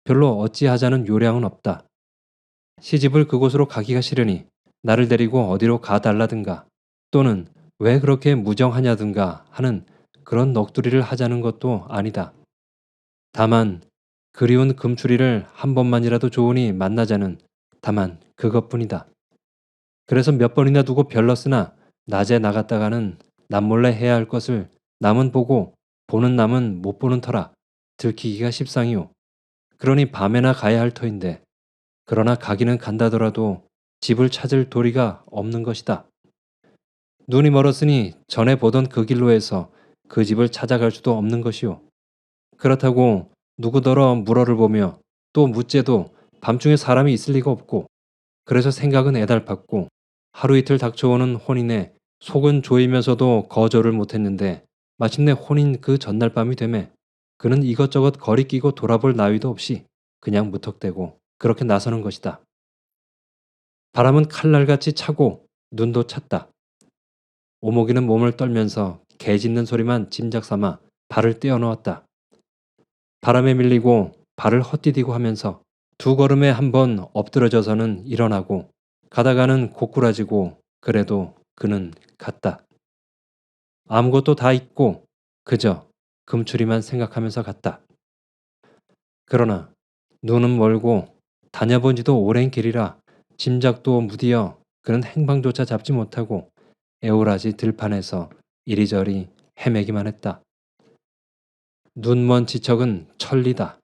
Speaker 1: 별로 어찌하자는 요량은 없다. 시집을 그곳으로 가기가 싫으니 나를 데리고 어디로 가달라든가 또는 왜 그렇게 무정하냐든가 하는 그런 넋두리를 하자는 것도 아니다. 다만 그리운 금추리를 한 번만이라도 좋으니 만나자는 다만 그것뿐이다. 그래서 몇 번이나 두고 별렀으나 낮에 나갔다가는 남몰래 해야 할 것을 남은 보고 보는 남은 못 보는 터라 들키기가 십상이오. 그러니 밤에나 가야 할 터인데 그러나 가기는 간다더라도 집을 찾을 도리가 없는 것이다. 눈이 멀었으니 전에 보던 그 길로 해서 그 집을 찾아갈 수도 없는 것이오. 그렇다고 누구더러 물어를 보며 또 묻재도 밤중에 사람이 있을 리가 없고 그래서 생각은 애달팠고 하루 이틀 닥쳐오는 혼인에 속은 조이면서도 거절을 못했는데 마침내 혼인 그 전날 밤이 되매 그는 이것저것 거리 끼고 돌아볼 나위도 없이 그냥 무턱대고 그렇게 나서는 것이다. 바람은 칼날같이 차고 눈도 찼다. 오목이는 몸을 떨면서 개 짖는 소리만 짐작 삼아 발을 떼어놓았다. 바람에 밀리고 발을 헛디디고 하면서 두 걸음에 한 번 엎드러져서는 일어나고 가다가는 고꾸라지고 그래도 그는 갔다. 아무것도 다 잊고 그저 금추리만 생각하면서 갔다. 그러나 눈은 멀고 다녀본 지도 오랜 길이라 짐작도 무디어 그는 행방조차 잡지 못하고 애오라지 들판에서 이리저리 헤매기만 했다. 눈먼 지척은 천리다.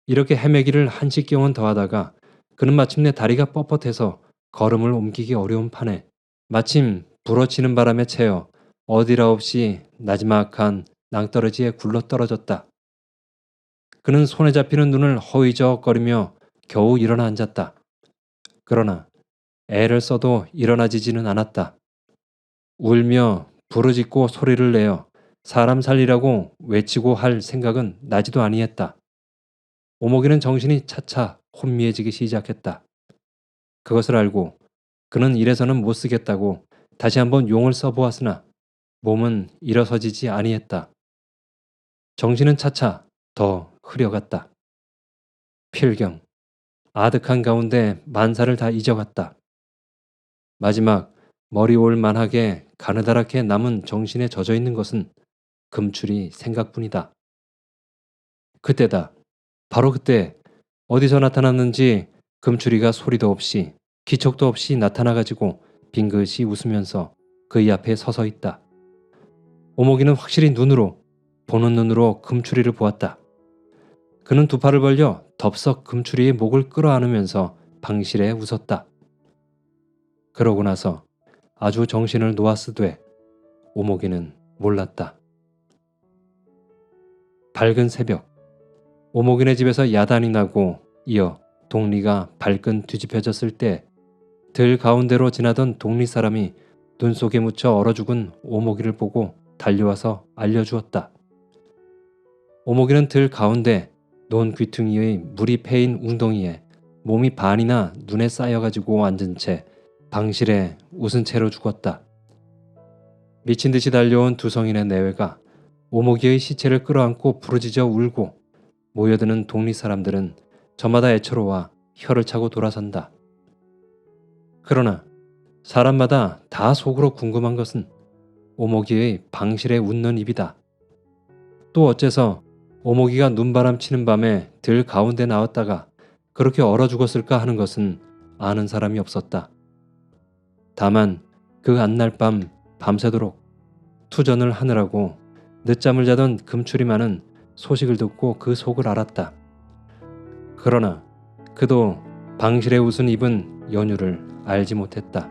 Speaker 1: 이렇게 헤매기를 한시경은 더하다가 그는 마침내 다리가 뻣뻣해서 걸음을 옮기기 어려운 판에 마침 불어치는 바람에 채여 어디라 없이 나지막한 낭떠러지에 굴러 떨어졌다. 그는 손에 잡히는 눈을 허위적거리며 겨우 일어나 앉았다. 그러나 애를 써도 일어나지지는 않았다. 울며 부르짖고 소리를 내어 사람 살리라고 외치고 할 생각은 나지도 아니했다. 오목이는 정신이 차차 혼미해지기 시작했다. 그것을 알고 그는 이래서는 못 쓰겠다고 다시 한번 용을 써보았으나 몸은 일어서지지 아니했다. 정신은 차차 더 흐려갔다. 필경, 아득한 가운데 만사를 다 잊어갔다. 마지막 머리 올 만하게 가느다랗게 남은 정신에 젖어있는 것은 금추리 생각뿐이다. 그때다. 바로 그때 어디서 나타났는지 금추리가 소리도 없이 기척도 없이 나타나가지고 빙긋이 웃으면서 그의 앞에 서서 있다. 오목이는 확실히 눈으로 보는 눈으로 금추리를 보았다. 그는 두 팔을 벌려 덥석 금추리의 목을 끌어안으면서 방실에 웃었다. 그러고 나서 아주 정신을 놓았으되 오목이는 몰랐다. 밝은 새벽, 오목이네 집에서 야단이 나고 이어 동리가 발끈 뒤집혀졌을 때 들 가운데로 지나던 동리 사람이 눈 속에 묻혀 얼어 죽은 오목이를 보고 달려와서 알려주었다. 오목이는 들 가운데 논 귀퉁이의 물이 패인 웅덩이에 몸이 반이나 눈에 쌓여가지고 앉은 채 방실에 웃은 채로 죽었다. 미친 듯이 달려온 두 성인의 내외가 오목이의 시체를 끌어안고 부르짖어 울고 모여드는 동리 사람들은 저마다 애처로와 혀를 차고 돌아선다. 그러나 사람마다 다 속으로 궁금한 것은 오목이의 방실에 웃는 입이다. 또 어째서 오목이가 눈바람 치는 밤에 들 가운데 나왔다가 그렇게 얼어 죽었을까 하는 것은 아는 사람이 없었다. 다만 그 안날 밤 밤새도록 투전을 하느라고 늦잠을 자던 금추리만은 소식을 듣고 그 속을 알았다. 그러나 그도 방실에 웃은 입은 연유를 알지 못했다.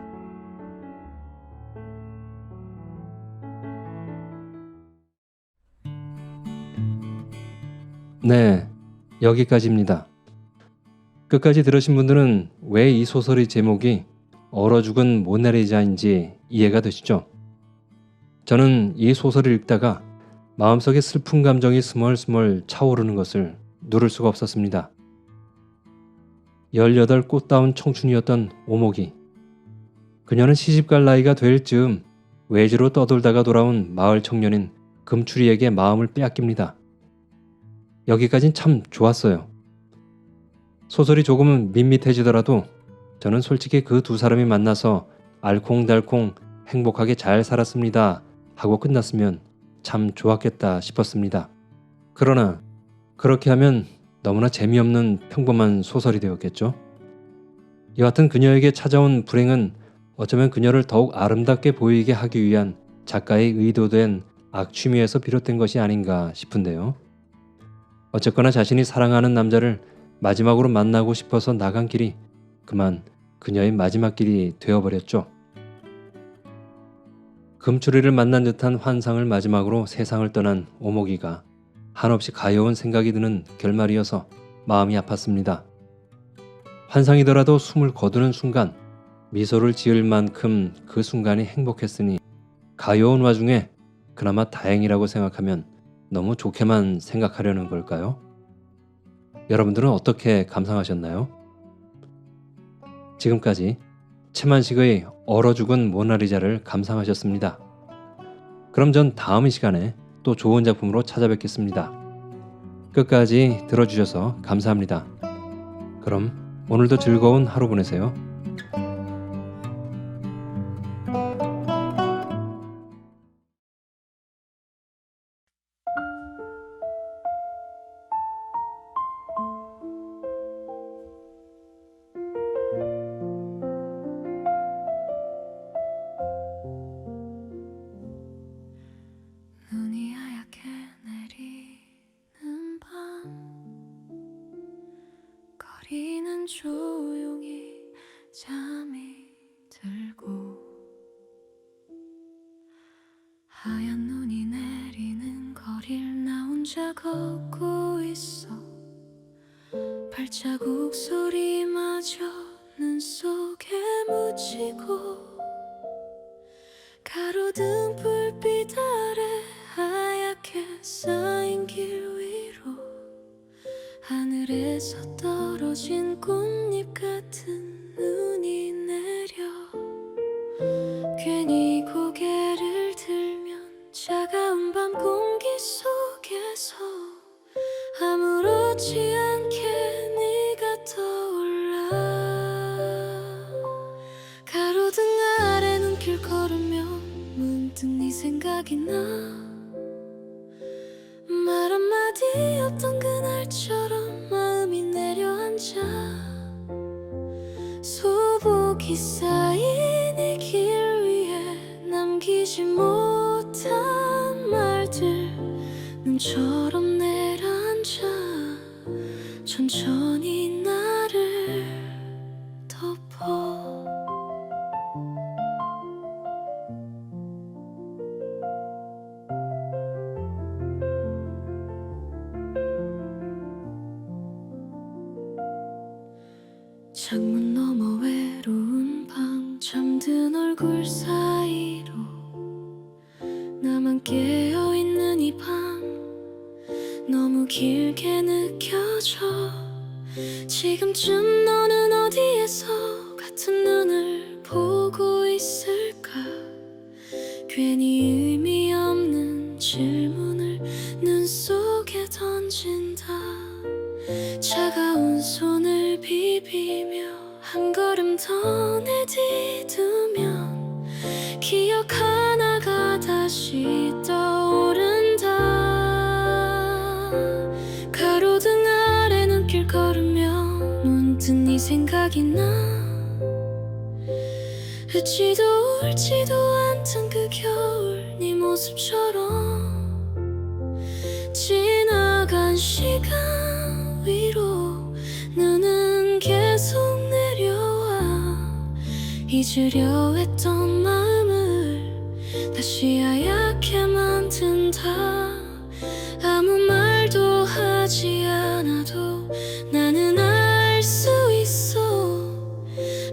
Speaker 1: 네, 여기까지입니다. 끝까지 들으신 분들은 왜 이 소설의 제목이 얼어 죽은 모나리자인지 이해가 되시죠? 저는 이 소설을 읽다가 마음속에 슬픈 감정이 스멀스멀 차오르는 것을 누를 수가 없었습니다. 18 꽃다운 청춘이었던 오목이, 그녀는 시집갈 나이가 될 즈음 외지로 떠돌다가 돌아온 마을 청년인 금추리에게 마음을 빼앗깁니다. 여기까진 참 좋았어요. 소설이 조금은 밋밋해지더라도 저는 솔직히 그 두 사람이 만나서 알콩달콩 행복하게 잘 살았습니다 하고 끝났으면 참 좋았겠다 싶었습니다. 그러나 그렇게 하면 너무나 재미없는 평범한 소설이 되었겠죠. 여하튼 그녀에게 찾아온 불행은 어쩌면 그녀를 더욱 아름답게 보이게 하기 위한 작가의 의도된 악취미에서 비롯된 것이 아닌가 싶은데요. 어쨌거나 자신이 사랑하는 남자를 마지막으로 만나고 싶어서 나간 길이 그만 그녀의 마지막 길이 되어버렸죠. 금추리를 만난 듯한 환상을 마지막으로 세상을 떠난 오목이가 한없이 가여운 생각이 드는 결말이어서 마음이 아팠습니다. 환상이더라도 숨을 거두는 순간 미소를 지을 만큼 그 순간이 행복했으니 가여운 와중에 그나마 다행이라고 생각하면 너무 좋게만 생각하려는 걸까요? 여러분들은 어떻게 감상하셨나요? 지금까지 채만식의 얼어 죽은 모나리자를 감상하셨습니다. 그럼 전 다음 시간에 또 좋은 작품으로 찾아뵙겠습니다. 끝까지 들어주셔서 감사합니다. 그럼 오늘도 즐거운 하루 보내세요.
Speaker 2: 눈이 하얗게 내리는 밤, 거리는 조용히 잠이 들고, 하얀 눈이 내리는 거리를 나 혼자 걷고 있어. 발자국 소리마저 눈 속에 묻히고, 가로등 불빛 아래 하얗게 쌓인 길 위로 하늘에서 떨어진 꽃잎 같은 눈이 내려, 괜히 고개를 들면 차가운 밤 공기 속에서 아무렇지 않게 네가 떠올라. 가로등 아래 눈길 걸으며 문득 네 생각이 나. 말 한마디 없던 그날처럼 마음이 내려앉아. 소복이 쌓인 이 길 위에 남기지 못한 말들 눈처럼 내려앉아 천천히 나를 덮어. 창문 너머 외로운 방, 잠든 얼굴 사이로 나만 깨어있는 이 밤 너무 길게 느껴져. 지금쯤 너는 어디에서 같은 눈을 보고 있을까. 괜히 의미 없는 질문을 다시 떠오른다. 가로등 아래 눈길 걸으며 문득 네 생각이 나. 웃지도 울지도 않던 그 겨울 네 모습처럼 지나간 시간 위로 눈은 계속 내려와. 잊으려 했던 마음을 다시 하얗게 만든다. 아무 말도 하지 않아도 나는 알 수 있어.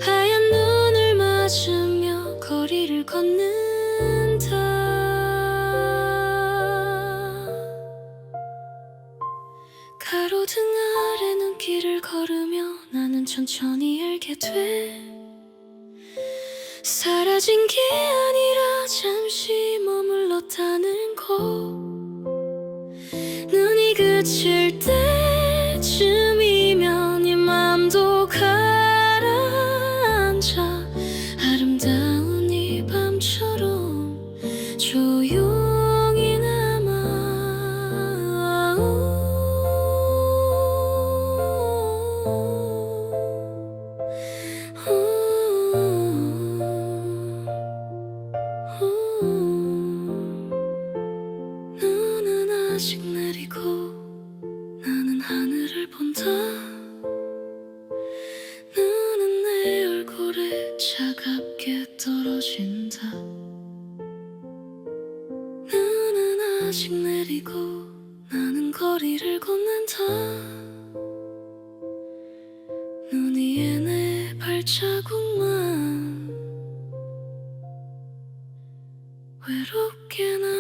Speaker 2: 하얀 눈을 맞으며 거리를 걷는다. 가로등 아래 눈길을 걸으며 나는 천천히 알게 돼. 사라진 게 아니라 잠시 머물렀다는 거. 눈이 그칠 때쯤이면 네 맘도 가라앉아. 아름다운 이 밤처럼 조용히 남아. 눈은 아직 내리고 나는 하늘을 본다. 눈은 내 얼굴에 차갑게 떨어진다. 눈은 아직 내리고 나는 거리를 걷는다. 눈 위에 내 발자국만 외롭게 나